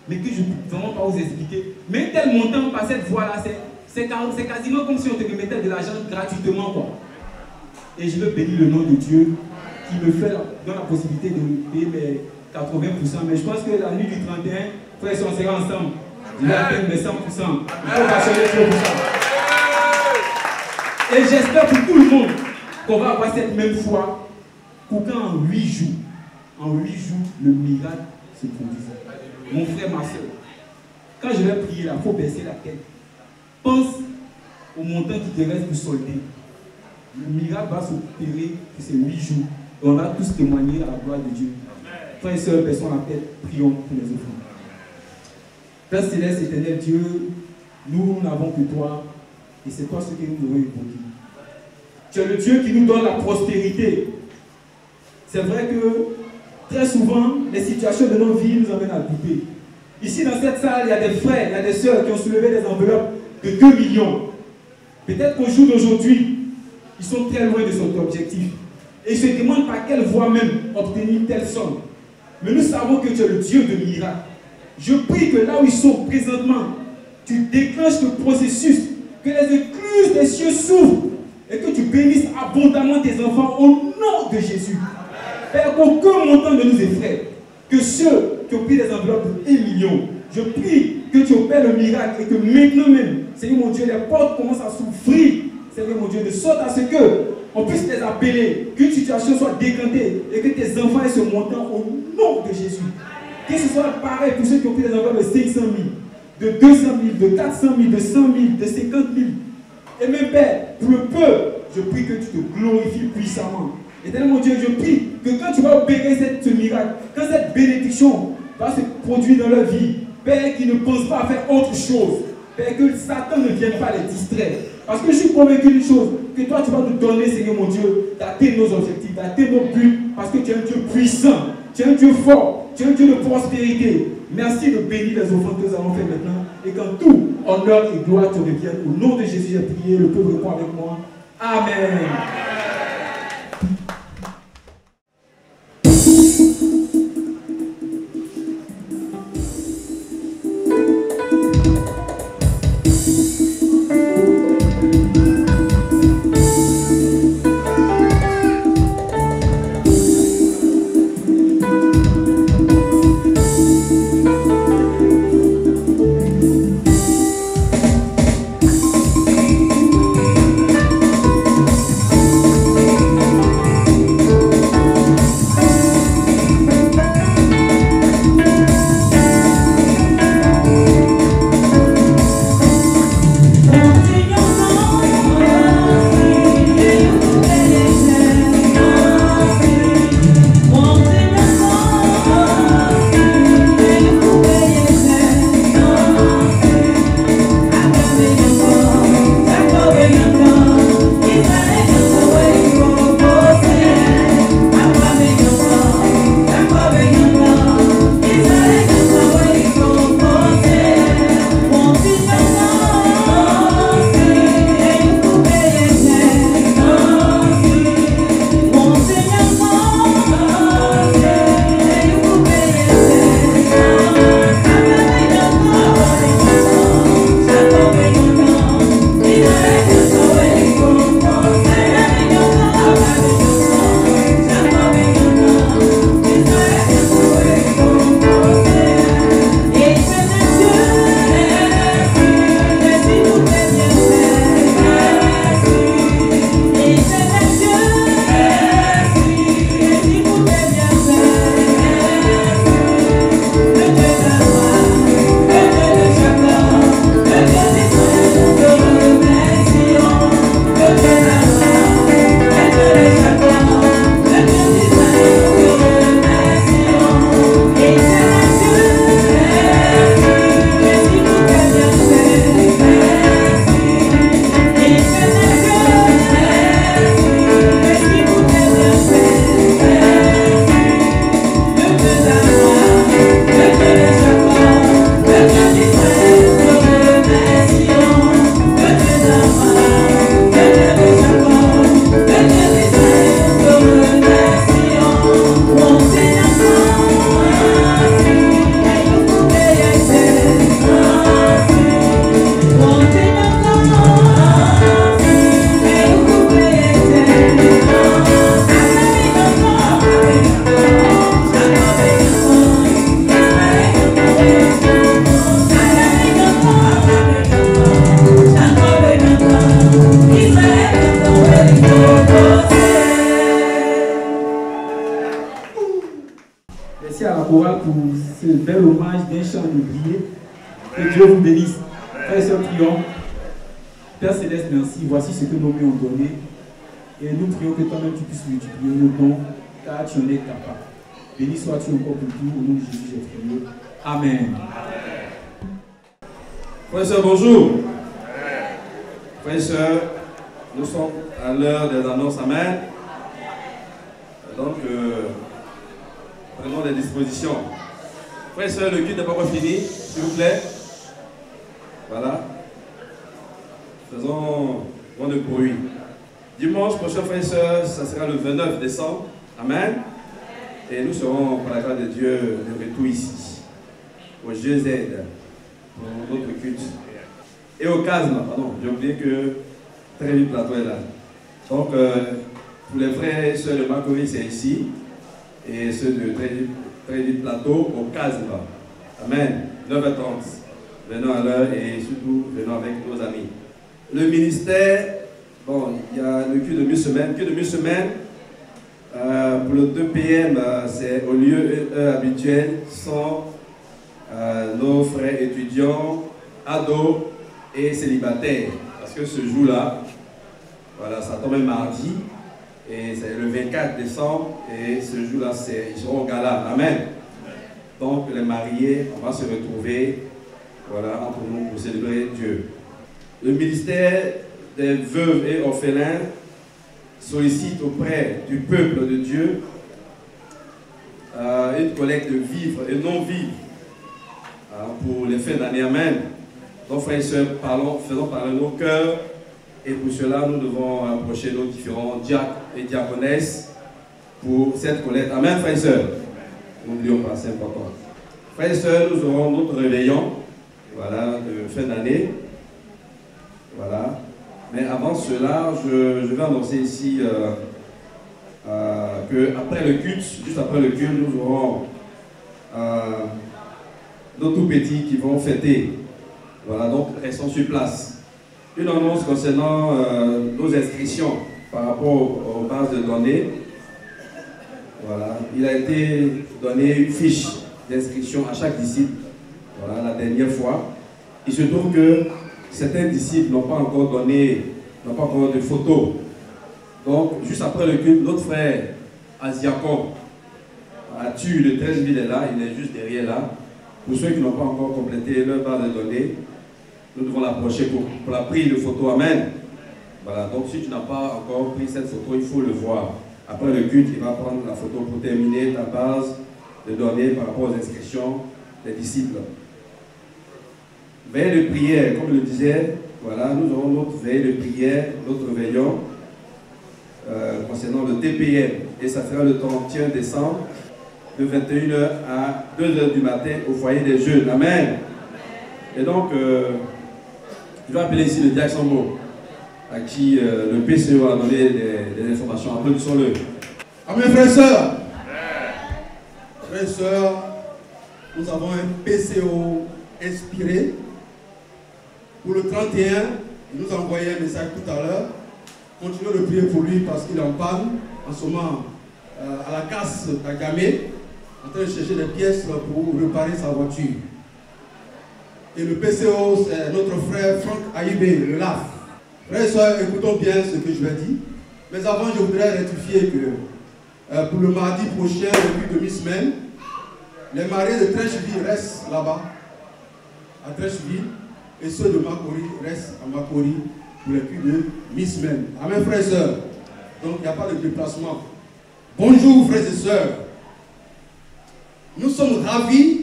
mais que je ne peux vraiment pas vous expliquer. Mais tel montant par cette voie-là, c'est quasiment comme si on te remettait de l'argent gratuitement, quoi. Et je veux bénir le nom de Dieu qui me donne la possibilité de payer mes 80%. Mais je pense que la nuit du 31, frère, si on sera ensemble, je vais atteindre mes 100%. Il faut passionner trop pour ça. Et j'espère pour tout le monde qu'on va avoir cette même foi pour qu'en 8 jours, le miracle se produise. Mon frère, ma soeur, quand je vais prier là, il faut baisser la tête. Pense au montant qui te reste pour solder. Le miracle va s'opérer pour ces 8 jours. Et on va tous témoigner à la gloire de Dieu. Frères et sœurs, baissons la tête, prions pour les offrandes. Père céleste, éternel Dieu, nous n'avons que toi, et c'est toi ce que nous devons évoquer. Tu es le Dieu qui nous donne la prospérité. C'est vrai que très souvent, les situations de nos vies nous amènent à douter. Ici, dans cette salle, il y a des frères, il y a des sœurs qui ont soulevé des enveloppes de 2 millions. Peut-être qu'au jour d'aujourd'hui, ils sont très loin de cet objectif. Et ils se demandent par quelle voie même obtenir telle somme. Mais nous savons que tu es le Dieu de miracles. Je prie que là où ils sont présentement, tu déclenches le processus, que les écluses des cieux s'ouvrent et que tu bénisses abondamment tes enfants au nom de Jésus. Père, qu'aucun montant ne nous effraie. Que ceux qui ont pris des enveloppes de 1 million, je prie que tu opères le miracle et que maintenant même, Seigneur mon Dieu, les portes commencent à s'ouvrir. Seigneur mon Dieu, de sorte à ce que on puisse les appeler, qu'une situation soit décantée et que tes enfants aient ce montant au nom de Jésus. Que ce soit pareil pour ceux qui ont pris des enveloppes de 500 000, de 200 000, de 400 000, de 100 000, de 50 000. Et même Père, pour le peu, je prie que tu te glorifies puissamment. Éternel mon Dieu, je prie que quand tu vas opérer ce miracle, quand cette bénédiction va se produire dans leur vie, Père, qu'ils ne pensent pas à faire autre chose. Père, que Satan ne vienne pas les distraire. Parce que je suis convaincu d'une chose, que toi tu vas nous donner, Seigneur mon Dieu, d'atteindre nos objectifs, d'atteindre nos buts, parce que tu es un Dieu puissant, tu es un Dieu fort, tu es un Dieu de prospérité. Merci de bénir les offrandes que nous allons faire maintenant, et qu'en tout, honneur et gloire te reviennent. Au nom de Jésus, j'ai prié, le peuple répond avec moi. Amen. Père Céleste, merci. Voici ce que nos mains ont donné. Et nous prions que toi-même tu puisses multiplier nos dons, car tu en es capable. Béni sois-tu encore pour tout. Au nom de Jésus, j'ai prié. Amen. Frères et sœurs, bonjour. Frères et sœurs, Nous sommes à l'heure des annonces. Amen. Donc, prenons des dispositions. Frères et sœurs, le culte n'est pas encore fini, s'il vous plaît. Voilà. Faisons moins de bruit. Dimanche prochain, frères et sœurs, ça sera le 29 décembre. Amen. Et nous serons, par la grâce de Dieu, de retour ici, au GZ, pour notre culte. Et au CASM, pardon, j'ai oublié que Trévis Plateau est là. Donc, pour les frères et sœurs de Macori, c'est ici. Et ceux de Trévis Plateau, au CASM. Amen. 9h30. Venons à l'heure et surtout, venons avec nos amis. Le ministère, bon, il y a le culte de mi-semaine. Culte de mi-semaine, pour le 2 PM, c'est au lieu habituel, sont nos frères étudiants, ados et célibataires. Parce que ce jour-là, voilà, ça tombe un mardi, et c'est le 24 décembre, et ce jour-là, ils seront au gala. Amen. Donc, les mariés, on va se retrouver, voilà, entre nous pour célébrer Dieu. Le ministère des veuves et orphelins sollicite auprès du peuple de Dieu une collecte de vivres et non-vivres pour les fins d'année. Amen. Donc, frères et sœurs, faisons parler nos cœurs, et pour cela, nous devons approcher nos différents diacres et diaconesses pour cette collecte. Amen, frères et sœurs. N'oublions pas, c'est important. Frères et sœurs, nous aurons notre réveillon, voilà, de fin d'année. Voilà. Mais avant cela, je vais annoncer ici qu'après le culte, juste après le culte, nous aurons nos tout petits qui vont fêter. Voilà, donc restons sur place. Une annonce concernant nos inscriptions par rapport aux bases de données. Voilà, il a été donné une fiche d'inscription à chaque disciple. Voilà, la dernière fois. Il se trouve que certains disciples n'ont pas encore donné, n'ont pas encore de photos. Donc, juste après le culte, notre frère Asiakon a tué le 13 000 est là, il est juste derrière là. Pour ceux qui n'ont pas encore complété leur base de données, nous devons l'approcher pour la prise de photo. Amen. Voilà, donc si tu n'as pas encore pris cette photo, il faut le voir. Après le culte, il va prendre la photo pour terminer ta base de données par rapport aux inscriptions des disciples. Veille de prière, comme je le disais, voilà, nous aurons notre veille de prière, notre réveillon concernant le TPM. Et ça sera le 31 décembre, de 21h à 2h du matin au foyer des jeunes. Amen. Et donc, je vais appeler ici le diacre Sambo, à qui le PCO a donné des informations. Applaudissons-le. Amen, frères et sœurs. Frères et sœurs, nous avons un PCO inspiré. Pour le 31, il nous a envoyé un message tout à l'heure. Continuons de prier pour lui parce qu'il est en panne en ce moment à la casse d'Agamé, en train de chercher des pièces pour réparer sa voiture. Et le PCO, c'est notre frère Franck Aïbé, le LAF. Frères et sœurs, écoutons bien ce que je vais dire. Mais avant, je voudrais rectifier que pour le mardi prochain, depuis demi-semaine, les mariés de Trècheville restent là-bas, à Trècheville, et ceux de Makori restent à Makori pour les cultes de mi-semaine. Amen, frères et sœurs. Donc, il n'y a pas de déplacement. Bonjour, frères et sœurs. Nous sommes ravis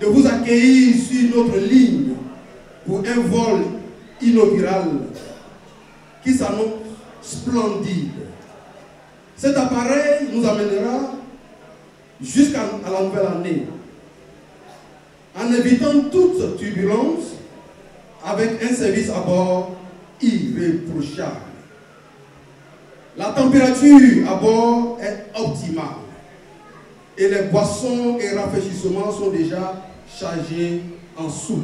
de vous accueillir sur notre ligne pour un vol inaugural qui s'annonce splendide. Cet appareil nous amènera jusqu'à la nouvelle année en évitant toute turbulence avec un service à bord irréprochable. La température à bord est optimale et les boissons et rafraîchissements sont déjà chargés en soude.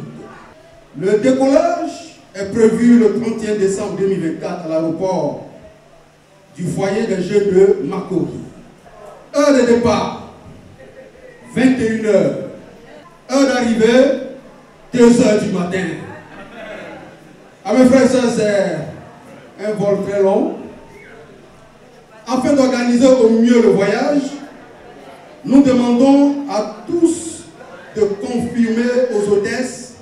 Le décollage est prévu le 31 décembre 2024 à l'aéroport du foyer des jeunes de Makori. Heure de départ, 21h. Heure d'arrivée, 2h du matin. À mes frères et sœurs, c'est un vol très long. Afin d'organiser au mieux le voyage, nous demandons à tous de confirmer aux hôtesses,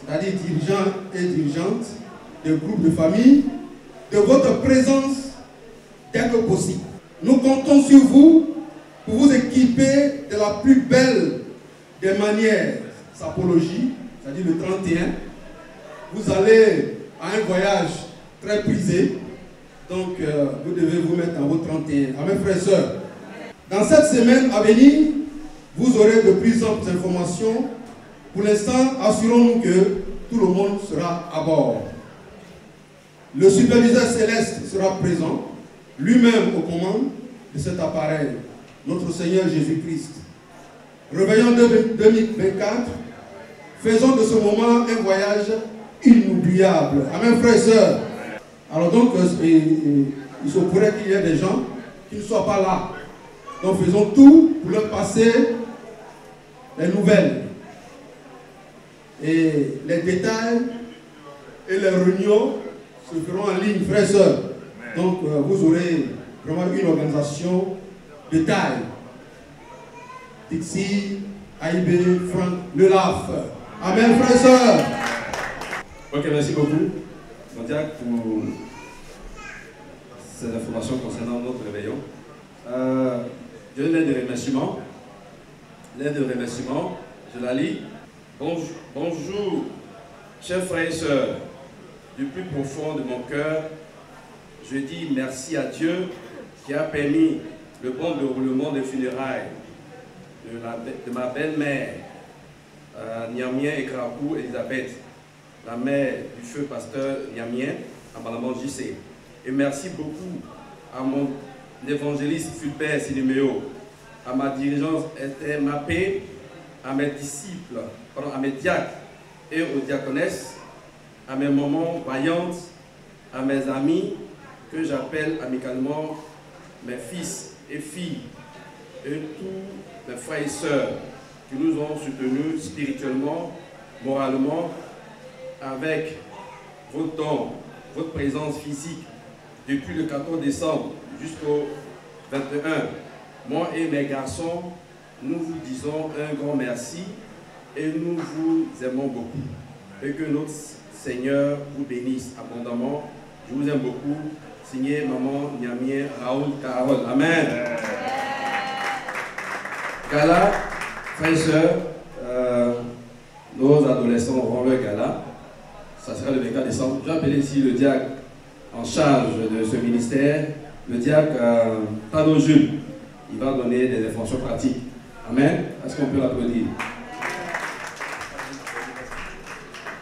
c'est-à-dire dirigeants et dirigeantes des groupes de famille, de votre présence dès que possible. Nous comptons sur vous pour vous équiper de la plus belle des manières. Sapologie, c'est-à-dire le 31. Vous allez à un voyage très prisé. Donc, vous devez vous mettre en vos 31. Amen, frères et sœurs. Dans cette semaine à venir, vous aurez de plus amples informations. Pour l'instant, assurons-nous que tout le monde sera à bord. Le superviseur céleste sera présent, lui-même aux commandes de cet appareil, notre Seigneur Jésus-Christ. Réveillons 2024, faisons de ce moment un voyage inoubliable. Amen, frères et sœurs. Alors donc, il se pourrait qu'il y ait des gens qui ne soient pas là. Donc faisons tout pour leur passer les nouvelles. Et les détails et les réunions se feront en ligne, frères et sœurs. Donc vous aurez vraiment une organisation de taille. Dixie, AIB, Franck, Le Laf. Amen, frères et sœurs. Ok, merci beaucoup, Mondiac, pour ces informations concernant notre réveillon. Je donne l'aide de remerciement. L'aide de remerciement, je la lis. Bonjour, chers frères et sœurs. Du plus profond de mon cœur, je dis merci à Dieu qui a permis le bon déroulement des funérailles de ma belle-mère, Niamien et Krakou Elisabeth, la mère du feu pasteur Niamien, à Malamon JC. Et merci beaucoup à mon évangéliste Fulbert Siniméo, à ma dirigeante Esther Mappé, à mes disciples, à mes diacres et aux diaconesses, à mes mamans vaillantes, à mes amis que j'appelle amicalement mes fils et filles, et tous mes frères et sœurs qui nous ont soutenus spirituellement, moralement, avec vos dons, votre présence physique depuis le 14 décembre jusqu'au 21. Moi et mes garçons, nous vous disons un grand merci et nous vous aimons beaucoup. Et que notre Seigneur vous bénisse abondamment. Je vous aime beaucoup. Signé Maman Niamien Raoul Carole. Amen. Gala, frères et sœurs, nos adolescents auront leur gala. Ça sera le 24 décembre. Je vais appeler ici le diacre en charge de ce ministère, le diacre Tano Jules. Il va donner des informations pratiques. Amen. Est-ce qu'on peut l'applaudir?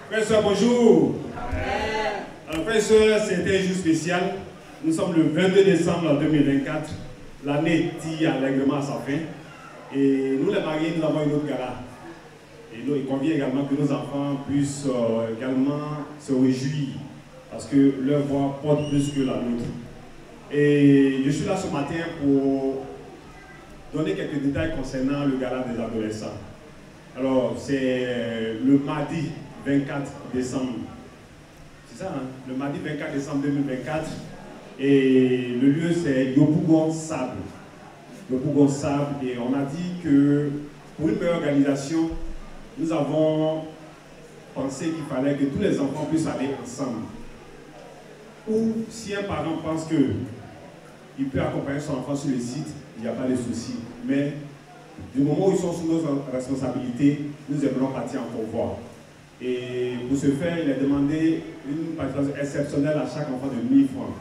Frères et sœurs, bonjour. Alors, frères et sœurs, c'était un jour spécial. Nous sommes le 22 décembre 2024. L'année tire allègrement à sa fin. Et nous, les mariés, nous avons une autre gala. Et il convient également que nos enfants puissent également se réjouir. Parce que leur voix porte plus que la nôtre. Et je suis là ce matin pour donner quelques détails concernant le gala des adolescents. Alors, c'est le mardi 24 décembre. C'est ça, hein? Le mardi 24 décembre 2024. Et le lieu, c'est Yopougon Sable. Yopougon Sable. Et on a dit que pour une meilleure organisation, nous avons pensé qu'il fallait que tous les enfants puissent aller ensemble. Ou si un parent pense qu'il peut accompagner son enfant sur le site, il n'y a pas de souci. Mais du moment où ils sont sous nos responsabilités, nous aimerons partir en convoi. Et pour ce faire, il a demandé une participation exceptionnelle à chaque enfant de 1000 francs.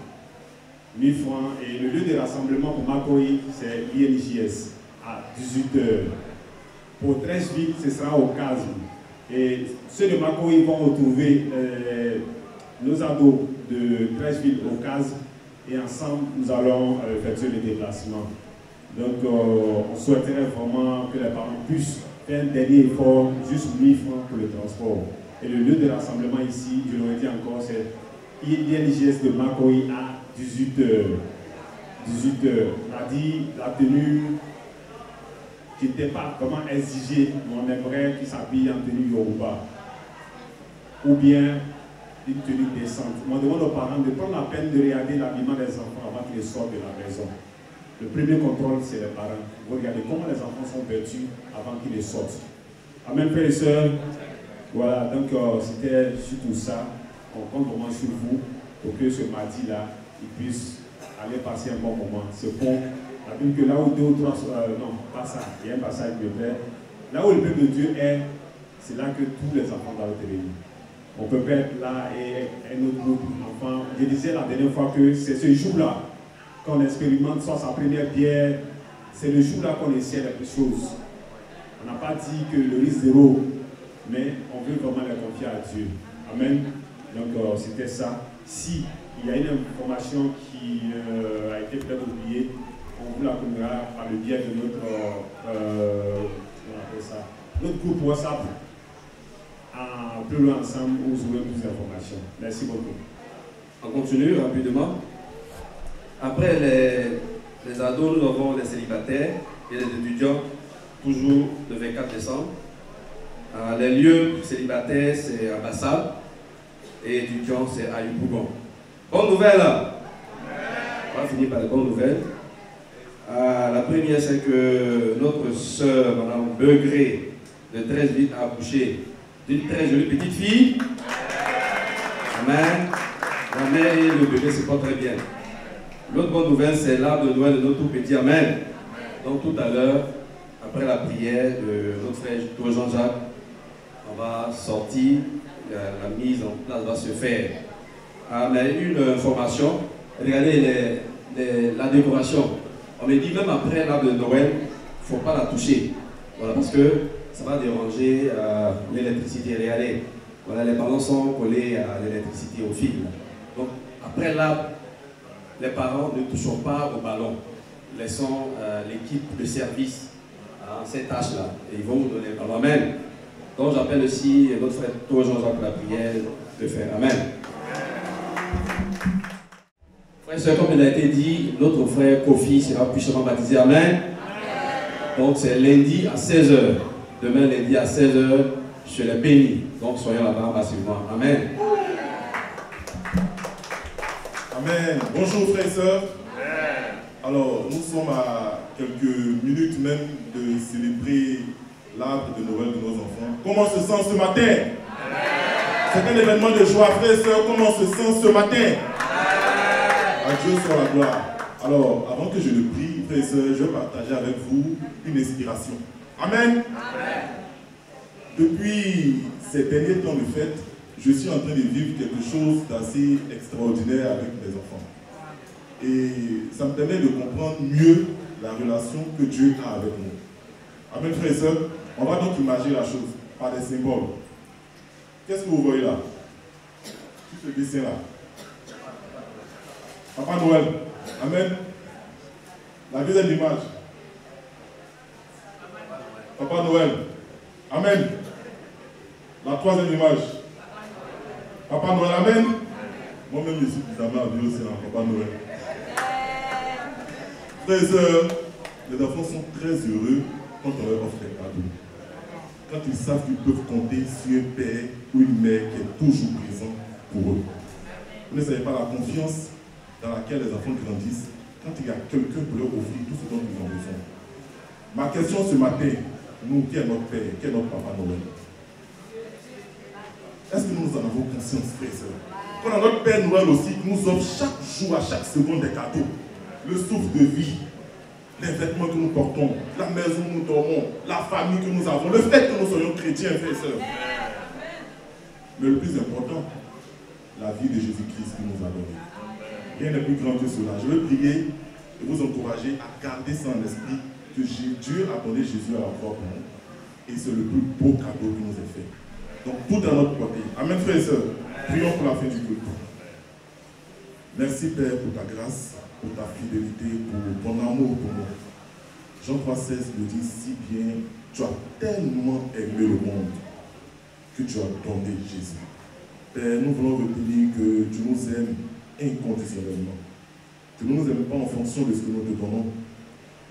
1000 francs. Et le lieu de rassemblement pour Makoï, c'est l'INJS à 18h. Pour Treichville, ce sera au CASM. Et ceux de Makoï vont retrouver nos ados de Treichville au CASM. Et ensemble, nous allons effectuer les déplacements. Donc, on souhaiterait vraiment que les parents puissent faire un dernier effort, juste 1000 francs pour le transport. Et le lieu de rassemblement ici, je l'aurais dit encore, c'est l'INJS de Makoï à 18h. 18h. On a dit la tenue qui n'était pas vraiment exigée, mais on aimerait qu'ils s'habillent en tenue Yoruba. Ou bien une tenue décente. On demande aux parents de prendre la peine de regarder l'habillement des enfants avant qu'ils sortent de la maison. Le premier contrôle, c'est les parents. Vous regardez comment les enfants sont vêtus avant qu'ils sortent. Amen, frères et sœurs. Voilà, donc c'était surtout ça. On compte vraiment sur vous pour que ce mardi-là, ils puissent aller passer un bon moment. C'est bon. La Bible que là où 2 ou 3, non, pas ça, il y a un passage qui me plaît. Là où le peuple de Dieu est, c'est là que tous les enfants doivent être réunis. On peut pas être là et un autre groupe d'enfants. Je disais la dernière fois que c'est ce jour-là qu'on expérimente soit sa première pierre. C'est le jour-là qu'on essaie les choses. On n'a pas dit que le risque zéro, mais on veut vraiment les confier à Dieu. Amen. Donc c'était ça. Si il y a une information qui a été peut-être oubliée, on vous la communiquera par le biais de notre, notre groupe WhatsApp. Plus loin ensemble, vous aurez plus d'informations. Merci beaucoup. On continue rapidement. Après les ados, nous avons les célibataires et les étudiants, toujours le 24 décembre. Les lieux célibataires, c'est à Bassal et étudiants, c'est à Yopougon. Bonne nouvelle! On va finir par les bonnes nouvelles. La première, c'est que notre sœur, Mme Begré, de 13 litres, a accouché d'une très jolie petite fille. Amen. La mère et le bébé se portent très bien. L'autre bonne nouvelle, c'est l'arbre de Noël de notre tout petit. Amen. Donc tout à l'heure, après la prière de notre frère Jean-Jacques, on va sortir, la mise en place va se faire. Mais une information, regardez la décoration. On me dit même après l'arbre de Noël, il ne faut pas la toucher. Voilà, parce que ça va déranger l'électricité. Regardez, voilà, les ballons sont collés à l'électricité, au fil. Donc, après l'arbre, les parents ne touchent pas au ballon. Laissons l'équipe de service à cette tâche-là. Et ils vont vous donner le ballon. Amen. Donc, j'appelle aussi notre frère Jean-Jacques la prière de faire. Amen. Frère et sœurs, comme il a été dit, notre frère Kofi sera puissamment baptisé. Amen. Donc, c'est lundi à 16h. Demain, lundi à 16h, je les bénis. Donc, soyons là-bas massivement. Amen. Amen. Bonjour, frères et sœurs. Alors, nous sommes à quelques minutes même de célébrer l'arbre de Noël de nos enfants. Comment on se sent ce matin? C'est un événement de joie, frères et sœurs. Comment on se sent ce matin? À Dieu soit la gloire. Alors, avant que je le prie, frères et sœurs, je vais partager avec vous une inspiration. Amen. Depuis ces derniers temps de fête, je suis en train de vivre quelque chose d'assez extraordinaire avec mes enfants. Et ça me permet de comprendre mieux la relation que Dieu a avec nous. Amen, frères et sœurs. On va donc imaginer la chose par des symboles. Qu'est-ce que vous voyez là? Tout ce dessin là. Papa Noël. Amen. La deuxième image. Papa Noël. Amen. La troisième image. Papa Noël. Amen. Moi-même, je suis bizarrement habillé aussi dans Papa Noël. Frères et sœurs, les enfants sont très heureux quand on leur offre des cadeaux. Quand ils savent qu'ils peuvent compter sur un père ou une mère qui est toujours présent pour eux. Vous ne savez pas la confiance dans laquelle les enfants grandissent quand il y a quelqu'un pour leur offrir tout ce dont ils ont besoin. Ma question ce matin, nous, qui est notre père, qui est notre papa Noël? Est-ce que nous en avons conscience, frères et sœurs? Qu'on a notre Père Noël aussi qui nous offre chaque jour, à chaque seconde des cadeaux. Le souffle de vie, les vêtements que nous portons, la maison où nous dormons, la famille que nous avons, le fait que nous soyons chrétiens, frères et sœurs. Mais le plus important, la vie de Jésus-Christ qui nous a donné. Rien n'est plus grand que cela. Je veux prier et vous encourager à garder ça en esprit que Dieu a donné Jésus à la croix pour nous. Et c'est le plus beau cadeau qui nous est fait. Donc tout à notre portée. Amen, frères et sœurs. Prions pour la fin du culte. Merci Père pour ta grâce, pour ta fidélité, pour ton amour pour nous. Jean 3,16 le dit si bien, tu as tellement aimé le monde que tu as donné Jésus. Père, nous voulons retenir que tu nous aimes inconditionnellement. Que nous ne nous aimons pas en fonction de ce que nous te donnons,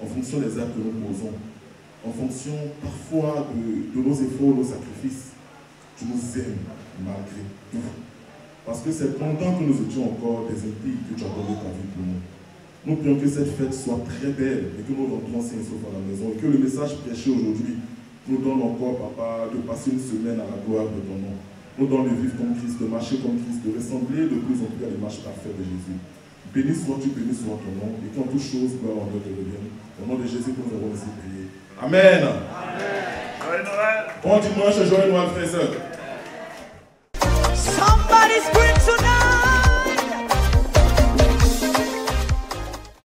en fonction des actes que nous posons, en fonction parfois de nos efforts, nos sacrifices. Tu nous aimes malgré tout. Parce que c'est pendant que nous étions encore des impies que tu as donné ta vie pour nous. Nous prions que cette fête soit très belle et que nous rentrons sains et saufs à la maison et que le message prêché aujourd'hui nous donne encore, Papa, de passer une semaine à la gloire de ton nom. nous donne de vivre comme Christ, de marcher comme Christ, de ressembler de plus en plus à l'image parfaite de Jésus. Béni sois-tu, béni soit ton nom, et qu'en toutes choses, gloire en Dieu te revienne. Au nom de Jésus que nous avons ainsi prié. Amen. Joyeux Noël. Bon dimanche, joyeux Noël, frères et sœurs. Somebody scream.